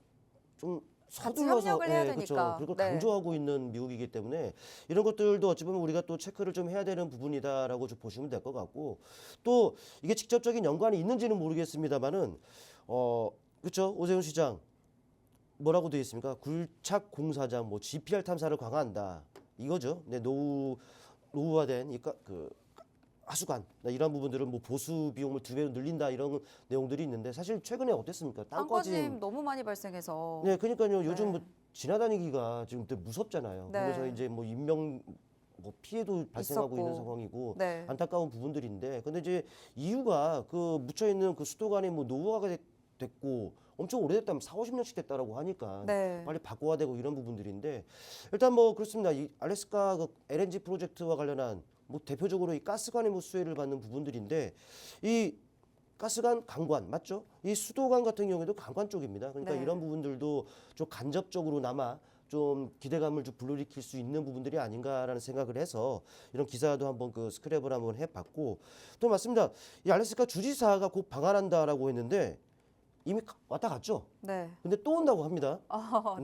좀 같이 서둘러서 협력을 해야 그렇죠. 되니까. 그리고 네. 강조하고 있는 미국이기 때문에 이런 것들도 어찌 보면 우리가 또 체크를 좀 해야 되는 부분이다라고 좀 보시면 될 것 같고 또 이게 직접적인 연관이 있는지는 모르겠습니다만은 그렇죠. 오세훈 시장 뭐라고 되어 있습니까? 굴착 공사장 뭐 GPR 탐사를 강화한다 이거죠. 네, 노후화된 그 하수관 이런 부분들은 뭐 보수 비용을 2배로 늘린다 이런 내용들이 있는데 사실 최근에 어땠습니까? 땅꺼짐 너무 많이 발생해서. 네, 그러니까요. 네. 요즘 뭐 지나다니기가 지금 되게 무섭잖아요. 네. 그래서 이제 뭐 인명 뭐 피해도 발생하고 있었고. 있는 상황이고 네. 안타까운 부분들인데 근데 이제 이유가 그 묻혀 있는 그 수도관이 뭐 노후화가 됐고 엄청 오래됐다면 4, 50년씩 됐다라고 하니까 네. 빨리 바꿔야 되고 이런 부분들인데 일단 뭐 그렇습니다. 이 알래스카 그 LNG 프로젝트와 관련한 뭐 대표적으로 이 가스관의 뭐 수혜를 받는 부분들인데 이 가스관 강관 맞죠? 이 수도관 같은 경우에도 강관 쪽입니다. 그러니까 네. 이런 부분들도 좀 간접적으로나마 좀 기대감을 좀 불러일으킬 수 있는 부분들이 아닌가라는 생각을 해서 이런 기사도 한번 그 스크랩을 한번 해봤고 또 맞습니다. 이 알래스카 주지사가 곧 방한한다라고 했는데 이미 왔다 갔죠. 네. 근데 또 온다고 합니다.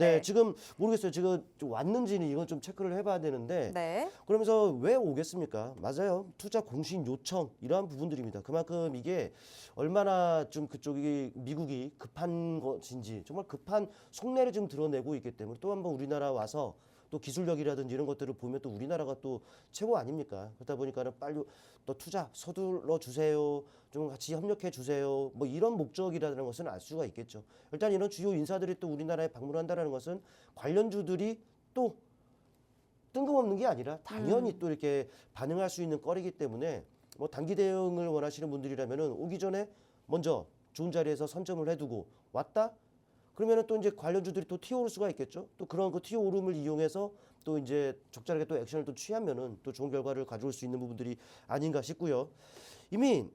네, 지금 모르겠어요. 지금 좀 왔는지는 이건 좀 체크를 해봐야 되는데 네. 그러면서 왜 오겠습니까? 맞아요. 투자 공신 요청 이러한 부분들입니다. 그만큼 이게 얼마나 좀 그쪽이 미국이 급한 것인지 정말 급한 속내를 좀 드러내고 있기 때문에 또 한번 우리나라 와서 또 기술력이라든지 이런 것들을 보면 또 우리나라가 또 최고 아닙니까? 그러다 보니까는 빨리 또 투자 서둘러 주세요. 좀 같이 협력해 주세요. 뭐 이런 목적이라는 것은 알 수가 있겠죠. 일단 이런 주요 인사들이 또 우리나라에 방문한다는 것은 관련주들이 또 뜬금없는 게 아니라 당연히 또 이렇게 반응할 수 있는 거리기 때문에 뭐 단기 대응을 원하시는 분들이라면은 오기 전에 먼저 좋은 자리에서 선점을 해두고 왔다. 그러면은 또 이제 관련주들이 또 튀어오를 수가 있겠죠. 또 그런 그 튀어오름을 이용해서 또 이제 적절하게 또 액션을 또 취하면은 또 좋은 결과를 가져올 수 있는 부분들이 아닌가 싶고요. 이미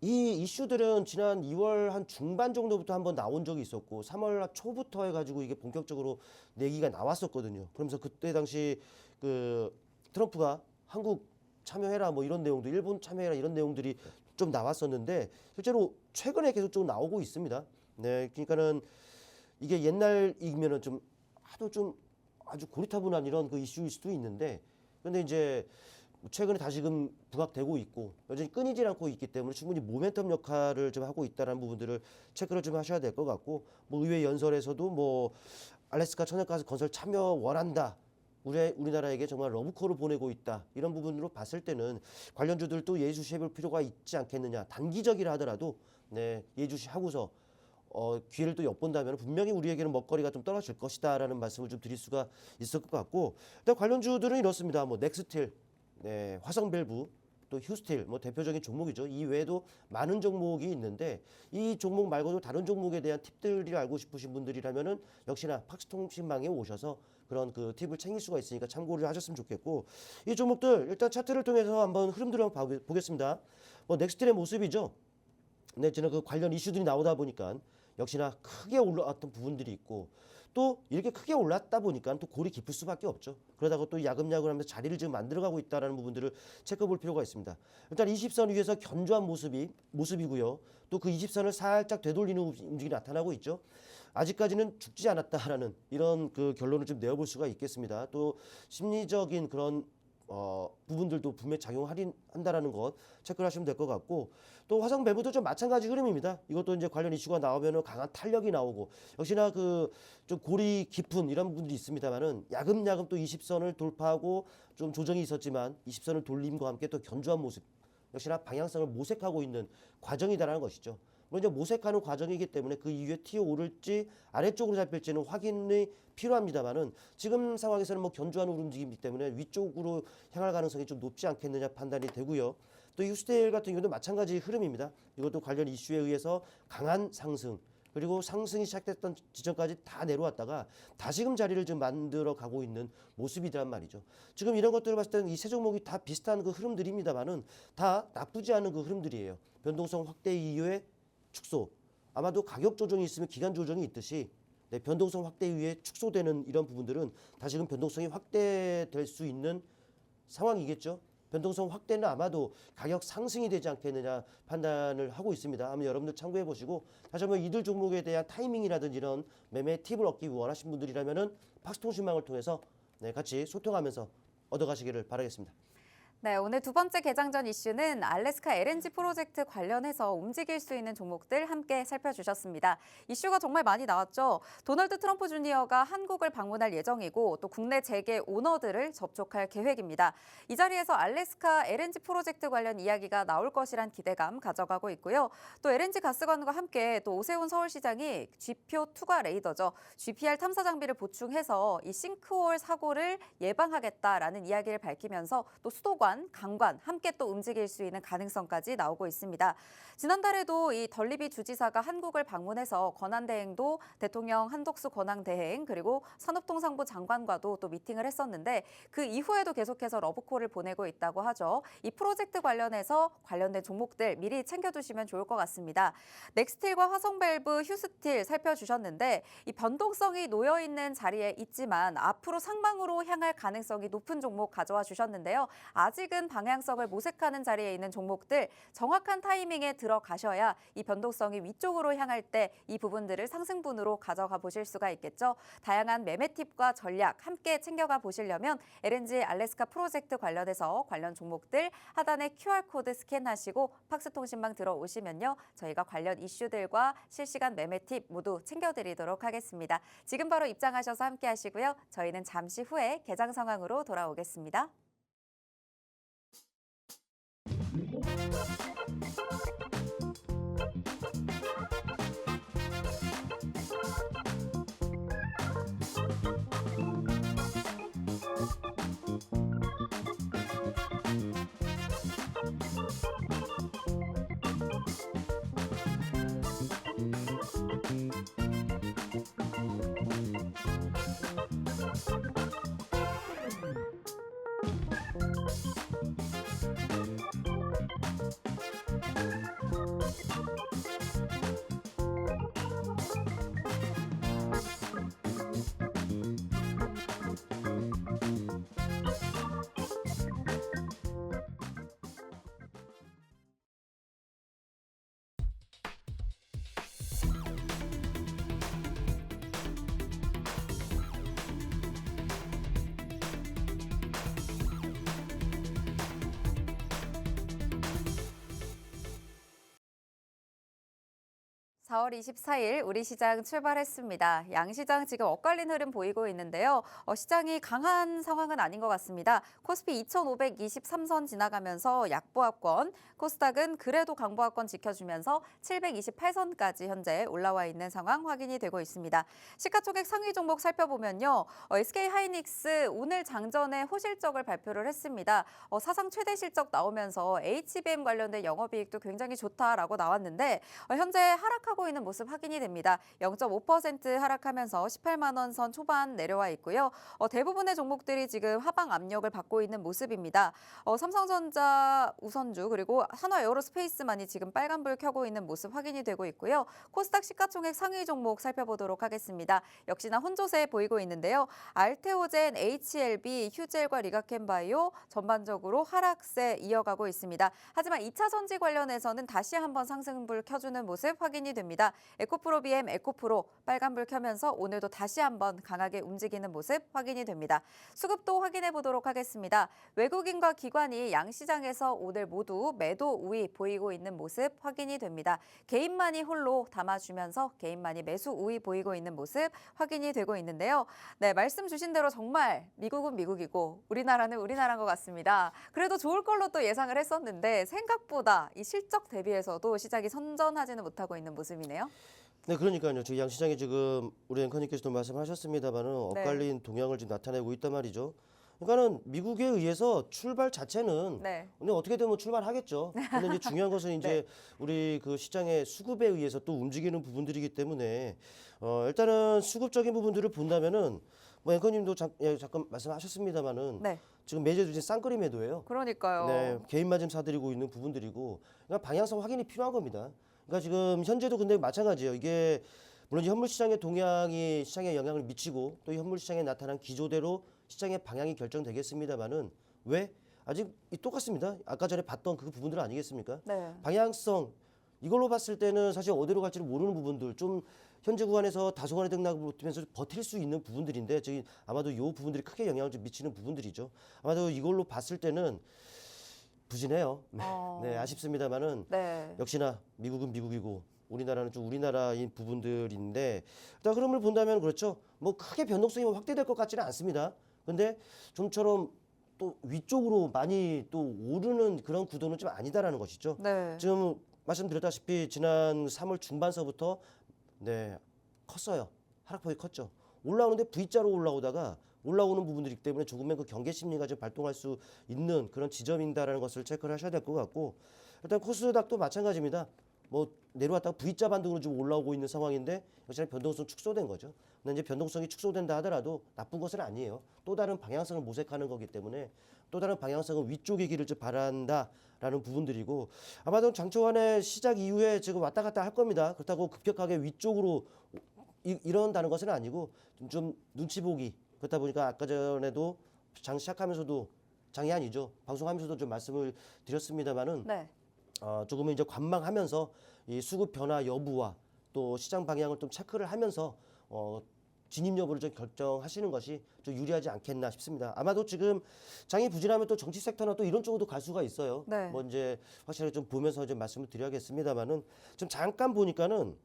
이 이슈들은 지난 2월 한 중반 정도부터 한번 나온 적이 있었고 3월 초부터 해가지고 이게 본격적으로 내기가 나왔었거든요. 그러면서 그때 당시 그 트럼프가 한국 참여해라 뭐 이런 내용도 일본 참여해라 이런 내용들이 좀 나왔었는데 실제로 최근에 계속 좀 나오고 있습니다. 네, 그러니까는 이게 옛날이면은 좀 하도 좀 아주 고리타분한 이런 그 이슈일 수도 있는데 근데 이제 최근에 다시금 부각되고 있고 여전히 끊이질 않고 있기 때문에 충분히 모멘텀 역할을 좀 하고 있다는 부분들을 체크를 좀 하셔야 될 것 같고 뭐 의회 연설에서도 뭐 알래스카 천연가스 건설 참여 원한다. 우리나라에게 정말 러브콜을 보내고 있다. 이런 부분으로 봤을 때는 관련주들도 예의주시해볼 필요가 있지 않겠느냐. 단기적이라 하더라도 네, 예의주시하고서 기회를 또 엿본다면 분명히 우리에게는 먹거리가 좀 떨어질 것이다라는 말씀을 좀 드릴 수가 있을 것 같고 일단 관련주들은 이렇습니다. 뭐 넥스틸, 네, 화성밸브, 또 휴스틸 뭐 대표적인 종목이죠. 이 외에도 많은 종목이 있는데 이 종목 말고도 다른 종목에 대한 팁들을 알고 싶으신 분들이라면은 역시나 팍스통신망에 오셔서 그런 그 팁을 챙길 수가 있으니까 참고를 하셨으면 좋겠고 이 종목들 일단 차트를 통해서 한번 흐름들을 한번 보겠습니다. 뭐 넥스틸의 모습이죠. 네, 저는 그 관련 이슈들이 나오다 보니까 역시나 크게 올라왔던 부분들이 있고 또 이렇게 크게 올랐다 보니까 또 골이 깊을 수밖에 없죠. 그러다가 또 야금야금 하면서 자리를 지금 만들어가고 있다는 부분들을 체크해 볼 필요가 있습니다. 일단 20선 위에서 견조한 모습이고요. 또 그 20선을 살짝 되돌리는 움직임이 나타나고 있죠. 아직까지는 죽지 않았다라는 이런 그 결론을 좀 내어볼 수가 있겠습니다. 또 심리적인 그런 부분들도 분명히 작용한다라는 것 체크를 하시면 될 것 같고 또 화성밸브도 좀 마찬가지 흐름입니다. 이것도 이제 관련 이슈가 나오면은 강한 탄력이 나오고 역시나 그 좀 골이 깊은 이런 부분들이 있습니다만은 야금야금 또 20선을 돌파하고 좀 조정이 있었지만 20선을 돌림과 함께 또 견조한 모습 역시나 방향성을 모색하고 있는 과정이다라는 것이죠. 먼저 모색하는 과정이기 때문에 그 이후에 튀어 오를지 아래쪽으로 잡힐지는 확인이 필요합니다만은 지금 상황에서는 뭐 견조한 움직임이기 때문에 위쪽으로 향할 가능성이 좀 높지 않겠느냐 판단이 되고요. 또 휴스테일 같은 경우도 마찬가지 흐름입니다. 이것도 관련 이슈에 의해서 강한 상승 그리고 상승이 시작됐던 지점까지 다 내려왔다가 다시금 자리를 좀 만들어 가고 있는 모습이란 말이죠. 지금 이런 것들을 봤을 때는 이 세 종목이 다 비슷한 그 흐름들입니다만은 다 나쁘지 않은 그 흐름들이에요. 변동성 확대 이후에 축소. 아마도 가격 조정이 있으면 기간 조정이 있듯이 변동성 확대 이후에 축소되는 이런 부분들은 다시금 변동성이 확대될 수 있는 상황이겠죠. 변동성 확대는 아마도 가격 상승이 되지 않겠느냐 판단을 하고 있습니다. 한번 여러분들 참고해 보시고 다시 한번 이들 종목에 대한 타이밍이라든지 이런 매매 팁을 얻기 원하신 분들이라면은 팍스통신망을 통해서 같이 소통하면서 얻어가시기를 바라겠습니다. 네, 오늘 두 번째 개장 전 이슈는 알래스카 LNG 프로젝트 관련해서 움직일 수 있는 종목들 함께 살펴주셨습니다. 이슈가 정말 많이 나왔죠. 도널드 트럼프 주니어가 한국을 방문할 예정이고 또 국내 재계 오너들을 접촉할 계획입니다. 이 자리에서 알래스카 LNG 프로젝트 관련 이야기가 나올 것이란 기대감 가져가고 있고요. 또 LNG 가스관과 함께 또 오세훈 서울시장이 G표 투과 레이더죠. GPR 탐사 장비를 보충해서 이 싱크홀 사고를 예방하겠다라는 이야기를 밝히면서 또 수도관 강관 함께 또 움직일 수 있는 가능성까지 나오고 있습니다. 지난달에도 이 덜리비 주지사가 한국을 방문해서 권한대행도 대통령 한독수 권한대행 그리고 산업통상부 장관과도 또 미팅을 했었는데 그 이후에도 계속해서 러브콜을 보내고 있다고 하죠. 이 프로젝트 관련해서 관련된 종목들 미리 챙겨두시면 좋을 것 같습니다. 넥스틸과 화성밸브, 휴스틸 살펴주셨는데 이 변동성이 놓여있는 자리에 있지만 앞으로 상방으로 향할 가능성이 높은 종목 가져와 주셨는데요. 아직은 방향성을 모색하는 자리에 있는 종목들 정확한 타이밍에 들어가셔야 이 변동성이 위쪽으로 향할 때 이 부분들을 상승분으로 가져가 보실 수가 있겠죠. 다양한 매매 팁과 전략 함께 챙겨가 보시려면 LNG 알래스카 프로젝트 관련해서 관련 종목들 하단에 QR코드 스캔하시고 팍스통신망 들어오시면요. 저희가 관련 이슈들과 실시간 매매 팁 모두 챙겨드리도록 하겠습니다. 지금 바로 입장하셔서 함께 하시고요. 저희는 잠시 후에 개장 상황으로 돌아오겠습니다. 사 월 24일 우리 시장 출발했습니다. 양시장 지금 엇갈린 흐름 보이고 있는데요. 시장이 강한 상황은 아닌 것 같습니다. 코스피 2523선 지나가면서 약보합권, 코스닥은 그래도 강보합권 지켜주면서 728선까지 현재 올라와 있는 상황 확인이 되고 있습니다. 시가총액 상위 종목 살펴보면요. SK하이닉스 오늘 장전에 호실적을 발표를 했습니다. 사상 최대 실적 나오면서 HBM 관련된 영업이익도 굉장히 좋다라고 나왔는데 현재 하락하고 있는 모습 확인이 됩니다. 0.5% 하락하면서 18만 원 선 초반 내려와 있고요. 대부분의 종목들이 지금 하방 압력을 받고 있는 모습입니다. 삼성전자 우선주 그리고 한화에어로스페이스만이 지금 빨간불 켜고 있는 모습 확인이 되고 있고요. 코스닥 시가총액 상위 종목 살펴보도록 하겠습니다. 역시나 혼조세 보이고 있는데요. 알테오젠, HLB, 휴젤과 리가켄바이오 전반적으로 하락세 이어가고 있습니다. 하지만 2차 전지 관련해서는 다시 한번 상승불 켜주는 모습 확인이 됩니다. 됩니다. 에코프로 BM, 에코프로 빨간불 켜면서 오늘도 다시 한번 강하게 움직이는 모습 확인이 됩니다. 수급도 확인해 보도록 하겠습니다. 외국인과 기관이 양시장에서 오늘 모두 매도 우위 보이고 있는 모습 확인이 됩니다. 개인만이 홀로 담아주면서 개인만이 매수 우위 보이고 있는 모습 확인이 되고 있는데요. 네, 말씀 주신 대로 정말 미국은 미국이고 우리나라는 우리나라인 것 같습니다. 그래도 좋을 걸로 또 예상을 했었는데 생각보다 이 실적 대비해서도 시장이 선전하지는 못하고 있는 모습이네요. 네, 그러니까요. 저 양시장이 지금 우리 앵커님께서도 말씀하셨습니다만은 엇갈린 동향을 지금 나타내고 있단 말이죠. 그러니까는 미국에 의해서 출발 자체는 네. 근데 어떻게 되면 출발하겠죠. 근데 이제 중요한 것은 이제 우리 그 시장의 수급에 의해서 또 움직이는 부분들이기 때문에 일단은 수급적인 부분들을 본다면은 뭐 앵커님도 잠깐 말씀하셨습니다만은 네. 지금 매제도 이제 쌍끌이 매도예요. 그러니까요. 네, 개인 마진 사들이고 있는 부분들이고 그러니까 방향성 확인이 필요한 겁니다. 그러니까 지금 현재도 근데 마찬가지예요. 이게 물론 이제 현물 시장의 동향이 시장에 영향을 미치고 또 현물 시장에 나타난 기조대로 시장의 방향이 결정되겠습니다만은 왜 아직 똑같습니다. 아까 전에 봤던 그 부분들 아니겠습니까? 네. 방향성 이걸로 봤을 때는 사실 어디로 갈지를 모르는 부분들 좀 현재 구간에서 다소간의 등락을 보면서 버틸 수 있는 부분들인데 저기 아마도 이 부분들이 크게 영향을 좀 미치는 부분들이죠. 아마도 이걸로 봤을 때는 부진해요. 네, 네 아쉽습니다만은 네. 역시나 미국은 미국이고 우리나라는 좀 우리나라인 부분들인데 일단 흐름을 본다면 그렇죠. 뭐 크게 변동성이 확대될 것 같지는 않습니다. 근데 좀처럼 또 위쪽으로 많이 또 오르는 그런 구도는 좀 아니다라는 것이죠. 네. 지금 말씀드렸다시피 지난 3월 중반서부터 네 컸어요. 하락폭이 컸죠. 올라오는데 V자로 올라오다가 올라오는 부분들이기 때문에 조금의 그 경계 심리가 좀 발동할 수 있는 그런 지점인다라는 것을 체크를 하셔야 될 것 같고 일단 코스닥도 마찬가지입니다. 뭐 내려왔다가 V자 반등으로 좀 올라오고 있는 상황인데 역시나 변동성 축소된 거죠. 근데 이제 변동성이 축소된다 하더라도 나쁜 것은 아니에요. 또 다른 방향성을 모색하는 거기 때문에 또 다른 방향성은 위쪽의 길을 좀 바란다라는 부분들이고 아마도 장초반에 시작 이후에 지금 왔다 갔다 할 겁니다. 그렇다고 급격하게 위쪽으로 이런다는 것은 아니고 좀 눈치 보기 그렇다 보니까 아까 전에도 장 시작하면서도 장이 아니죠. 방송하면서도 좀 말씀을 드렸습니다만은 네. 조금은 이제 관망하면서 이 수급 변화 여부와 또 시장 방향을 좀 체크를 하면서 진입 여부를 좀 결정하시는 것이 좀 유리하지 않겠나 싶습니다. 아마도 지금 장이 부진하면 또 정치 섹터나 또 이런 쪽으로도 갈 수가 있어요. 네. 뭐 이제 확실하게 좀 보면서 좀 말씀을 드려야겠습니다만은 좀 잠깐 보니까는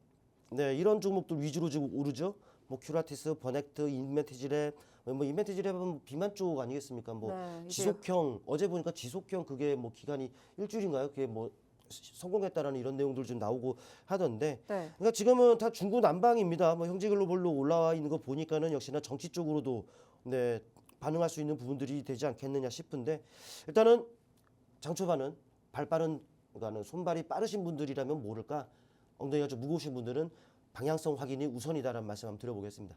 네 이런 종목들 위주로 지금 오르죠. 뭐 큐라티스, 버넥트, 인멘티지랩 뭐 인멘티지랩은 비만 쪽 아니겠습니까? 뭐 네, 이제- 지속형 어제 보니까 지속형 그게 뭐 기간이 일주일인가요? 그게 뭐 성공했다라는 이런 내용들 좀 나오고 하던데 네. 그러니까 지금은 다 중구난방입니다. 뭐 형제글로벌로 올라와 있는 거 보니까는 역시나 정치 쪽으로도 네 반응할 수 있는 부분들이 되지 않겠느냐 싶은데 일단은 장초반은 발 빠른 그러니까는 손발이 빠르신 분들이라면 모를까 엉덩이가 좀 무거우신 분들은 방향성 확인이 우선이다라는 말씀 한번 드려보겠습니다.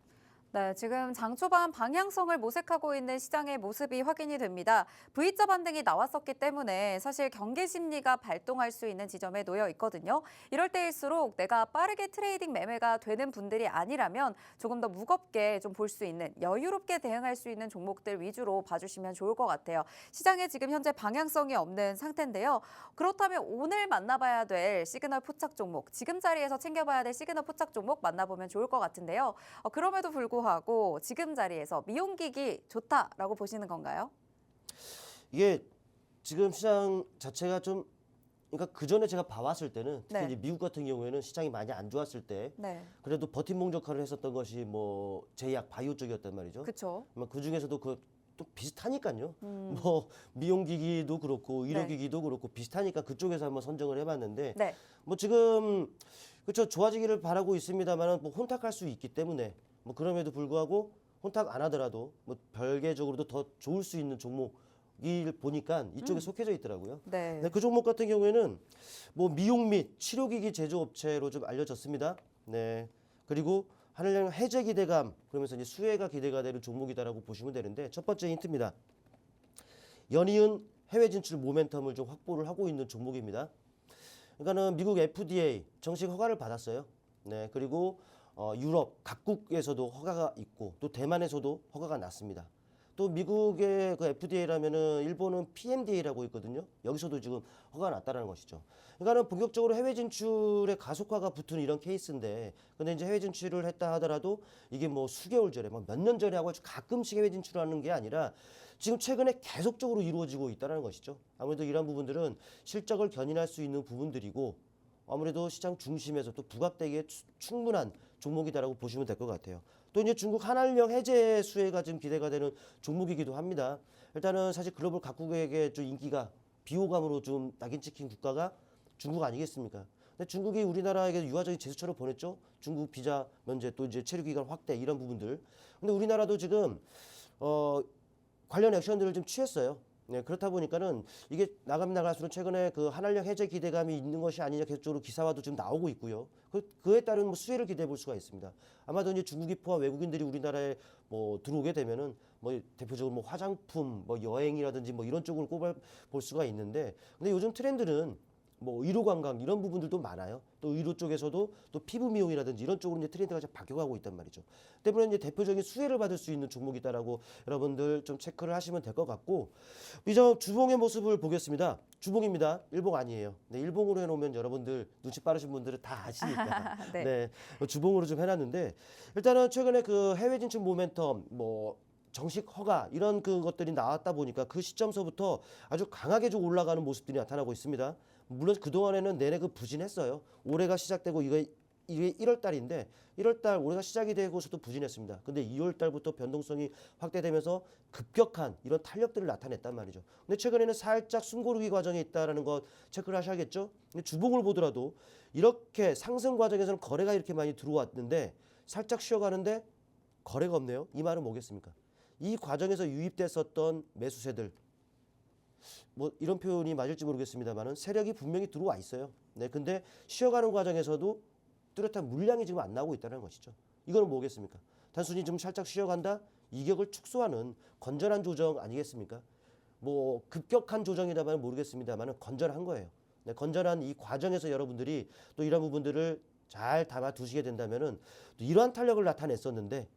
네, 지금 장초반 방향성을 모색하고 있는 시장의 모습이 확인이 됩니다. V자 반등이 나왔었기 때문에 사실 경계 심리가 발동할 수 있는 지점에 놓여 있거든요. 이럴 때일수록 내가 빠르게 트레이딩 매매가 되는 분들이 아니라면 조금 더 무겁게 좀 볼 수 있는 여유롭게 대응할 수 있는 종목들 위주로 봐주시면 좋을 것 같아요. 시장에 지금 현재 방향성이 없는 상태인데요. 그렇다면 오늘 만나봐야 될 시그널 포착 종목, 지금 자리에서 챙겨봐야 될 시그널 포착 종목 만나보면 좋을 것 같은데요. 그럼에도 불구하고 지금 자리에서 미용기기 좋다라고 보시는 건가요? 이게 지금 시장 자체가 좀 그러니까 그 전에 제가 봐왔을 때는 특히 네. 이제 미국 같은 경우에는 시장이 많이 안 좋았을 때 네, 그래도 버팀목 역할을 했었던 것이 뭐 제약 바이오 쪽이었단 말이죠. 그렇죠. 그 중에서도 그 또 비슷하니까요. 뭐 미용기기도 그렇고 의료기기도 그렇고 비슷하니까 그쪽에서 한번 선정을 해봤는데 네, 뭐 지금 그렇죠 좋아지기를 바라고 있습니다만은 뭐 혼탁할 수 있기 때문에 뭐 그럼에도 불구하고 혼탁 안 하더라도 뭐 별개적으로도 더 좋을 수 있는 종목을 보니까 이쪽에 속해져 있더라고요. 네, 네, 그 종목 같은 경우에는 뭐 미용 및 치료기기 제조업체로 좀 알려졌습니다. 네. 그리고 하늘양 해제 기대감 그러면서 이제 수혜가 기대가 되는 종목이다라고 보시면 되는데 첫 번째 힌트입니다. 연이은 해외 진출 모멘텀을 좀 확보를 하고 있는 종목입니다. 그러니까는 미국 FDA 정식 허가를 받았어요. 네. 그리고 유럽 각국에서도 허가가 있고 또 대만에서도 허가가 났습니다. 또 미국의 그 FDA라면은 일본은 PMDA라고 있거든요. 여기서도 지금 허가가 났다라는 것이죠. 그러니까는 본격적으로 해외 진출의 가속화가 붙은 이런 케이스인데, 근데 이제 해외 진출을 했다 하더라도 이게 뭐 수개월 전에, 뭐 몇 년 전에 하고 가끔씩 해외 진출하는 게 아니라 지금 최근에 계속적으로 이루어지고 있다는 것이죠. 아무래도 이런 부분들은 실적을 견인할 수 있는 부분들이고, 아무래도 시장 중심에서 또 부각되기에 충분한 종목이다라고 보시면 될 것 같아요. 또 이제 중국 한알령 해제 수혜가 지금 기대가 되는 종목이기도 합니다. 일단은 사실 글로벌 각국에게 좀 인기가 비호감으로 좀 낙인 찍힌 국가가 중국 아니겠습니까? 근데 중국이 우리나라에게 유화적인 제스처를 보냈죠. 중국 비자 면제 또 이제 체류 기간 확대 이런 부분들. 근데 우리나라도 지금 관련 액션들을 좀 취했어요. 네, 그렇다 보니까는 이게 나가면 나갈수록 최근에 그 한알령 해제 기대감이 있는 것이 아니냐 계속적으로 기사화도 좀 나오고 있고요. 그에 따른 뭐 수혜를 기대해 볼 수가 있습니다. 아마도 이제 중국이 포함 외국인들이 우리나라에 뭐 들어오게 되면은 뭐 대표적으로 뭐 화장품, 뭐 여행이라든지 뭐 이런 쪽으로 꼽아 볼 수가 있는데, 근데 요즘 트렌드는 뭐 의료 관광 이런 부분들도 많아요. 또 의료 쪽에서도 또 피부 미용이라든지 이런 쪽으로 이제 트렌드가 좀 바뀌어가고 있단 말이죠. 때문에 이제 대표적인 수혜를 받을 수 있는 종목이다라고 여러분들 좀 체크를 하시면 될 것 같고, 이제 주봉의 모습을 보겠습니다. 주봉입니다. 일봉 아니에요. 네, 일봉으로 해놓으면 여러분들 눈치 빠르신 분들은 다 아시니까. 네. 네, 주봉으로 좀 해놨는데, 일단은 최근에 그 해외 진출 모멘텀 뭐 정식 허가 이런 그 것들이 나왔다 보니까 그 시점서부터 아주 강하게 좀 올라가는 모습들이 나타나고 있습니다. 물론 그동안에는 내내 그 부진했어요. 올해가 시작되고 이게 1월 달인데 1월 달 올해가 시작이 되고서도 부진했습니다. 근데 2월 달부터 변동성이 확대되면서 급격한 이런 탄력들을 나타냈단 말이죠. 근데 최근에는 살짝 숨고르기 과정에 있다라는 것 체크를 하셔야겠죠. 근데 주봉을 보더라도 이렇게 상승 과정에서는 거래가 이렇게 많이 들어왔는데 살짝 쉬어가는데 거래가 없네요. 이 말은 뭐겠습니까? 이 과정에서 유입됐었던 매수세들, 뭐 이런 표현이 맞을지 모르겠습니다만은 세력이 분명히 들어와 있어요. 네, 근데 쉬어가는 과정에서도 뚜렷한 물량이 지금 안 나오고 있다는 것이죠. 이거는 뭐겠습니까? 단순히 좀 살짝 쉬어간다, 이격을 축소하는 건전한 조정 아니겠습니까? 뭐 급격한 조정이라면 모르겠습니다만은 건전한 거예요. 네, 건전한 이 과정에서 여러분들이 또 이런 부분들을 잘 담아 두시게 된다면은 또 이러한 탄력을 나타냈었는데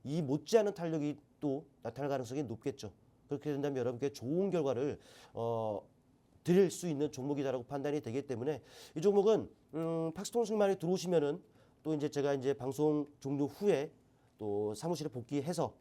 이 못지않은 탄력이 또 나타날 가능성이 높겠죠. 그렇게 된다면 여러분께 좋은 결과를 드릴 수 있는 종목이다라고 판단이 되기 때문에 이 종목은 팍스통신만에 들어오시면은 또 이제 제가 이제 방송 종료 후에 또 사무실에 복귀해서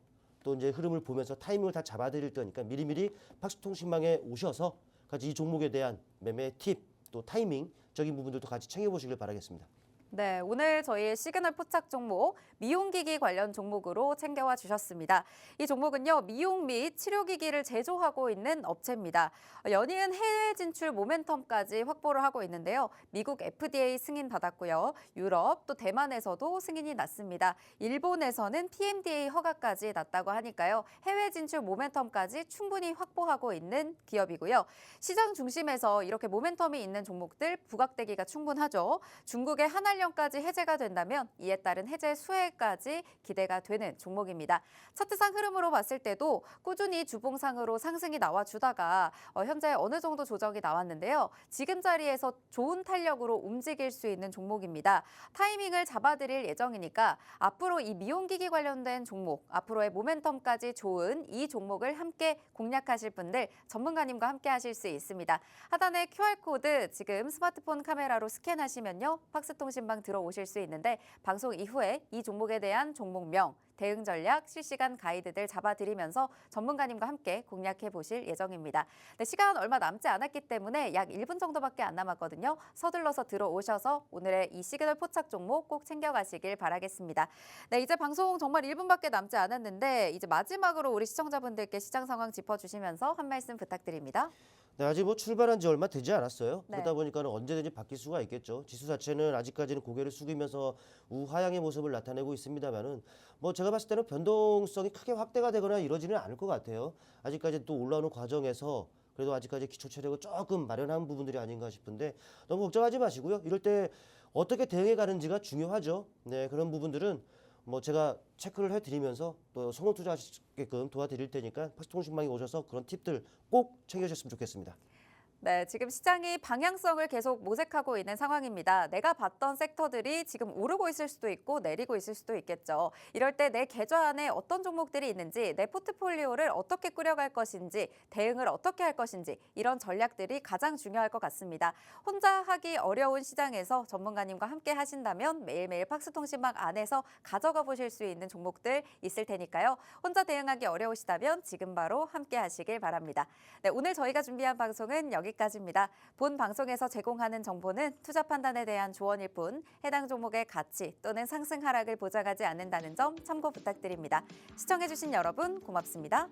또 이제 흐름을 보면서 타이밍을 다 잡아드릴 테니까 미리미리 팍스통신망에 오셔서 같이 이 종목에 대한 매매 팁 또 타이밍적인 부분들도 같이 챙겨보시길 바라겠습니다. 네, 오늘 저희 시그널 포착 종목 미용기기 관련 종목으로 챙겨와 주셨습니다. 이 종목은요, 미용 및 치료기기를 제조하고 있는 업체입니다. 연이은 해외 진출 모멘텀까지 확보를 하고 있는데요. 미국 FDA 승인 받았고요. 유럽 또 대만에서도 승인이 났습니다. 일본에서는 PMDA 허가까지 났다고 하니까요. 해외 진출 모멘텀까지 충분히 확보하고 있는 기업이고요. 시장 중심에서 이렇게 모멘텀이 있는 종목들 부각되기가 충분하죠. 중국의 한알령까지 해제가 된다면 이에 따른 해제 수혜까지 기대가 되는 종목입니다. 차트상 흐름으로 봤을 때도 꾸준히 주봉상으로 상승이 나와주다가 현재 어느 정도 조정이 나왔는데요. 지금 자리에서 좋은 탄력으로 움직일 수 있는 종목입니다. 타이밍을 잡아드릴 예정이니까 앞으로 이 미용기기 관련된 종목, 앞으로의 모멘텀까지 좋은 이 종목을 함께 공략하실 분들 전문가님과 함께 하실 수 있습니다. 하단에 QR코드 지금 스마트폰 카메라로 스캔하시면요. 팍스통신방 들어오실 수 있는데 방송 이후에 이 종목에 대한 종목명, 대응 전략, 실시간 가이드들 잡아드리면서 전문가님과 함께 공략해 보실 예정입니다. 네, 시간 얼마 남지 않았기 때문에 약 1분 정도밖에 안 남았거든요. 서둘러서 들어오셔서 오늘의 이 시그널 포착 종목 꼭 챙겨가시길 바라겠습니다. 네, 이제 방송 정말 1분밖에 남지 않았는데 이제 마지막으로 우리 시청자분들께 시장 상황 짚어주시면서 한 말씀 부탁드립니다. 네, 아직 뭐 출발한 지 얼마 되지 않았어요. 네. 그러다 보니까는 언제든지 바뀔 수가 있겠죠. 지수 자체는 아직까지는 고개를 숙이면서 우하향의 모습을 나타내고 있습니다만은 뭐 제가 봤을 때는 변동성이 크게 확대가 되거나 이러지는 않을 것 같아요. 아직까지 또 올라오는 과정에서 그래도 아직까지 기초 체력을 조금 마련한 부분들이 아닌가 싶은데 너무 걱정하지 마시고요. 이럴 때 어떻게 대응해 가는지가 중요하죠. 네, 그런 부분들은 뭐 제가 체크를 해드리면서 또 성공 투자하시게끔 도와드릴 테니까 팍스통신망에 오셔서 그런 팁들 꼭 챙겨주셨으면 좋겠습니다. 네, 지금 시장이 방향성을 계속 모색하고 있는 상황입니다. 내가 봤던 섹터들이 지금 오르고 있을 수도 있고 내리고 있을 수도 있겠죠. 이럴 때 내 계좌 안에 어떤 종목들이 있는지, 내 포트폴리오를 어떻게 꾸려갈 것인지, 대응을 어떻게 할 것인지 이런 전략들이 가장 중요할 것 같습니다. 혼자 하기 어려운 시장에서 전문가님과 함께 하신다면 매일매일 팍스통신망 안에서 가져가 보실 수 있는 종목들 있을 테니까요. 혼자 대응하기 어려우시다면 지금 바로 함께 하시길 바랍니다. 네, 오늘 저희가 준비한 방송은 여기까지입니다. 본 방송에서 제공하는 정보는 투자 판단에 대한 조언일 뿐 해당 종목의 가치 또는 상승 하락을 보장하지 않는다는 점 참고 부탁드립니다. 시청해주신 여러분 고맙습니다.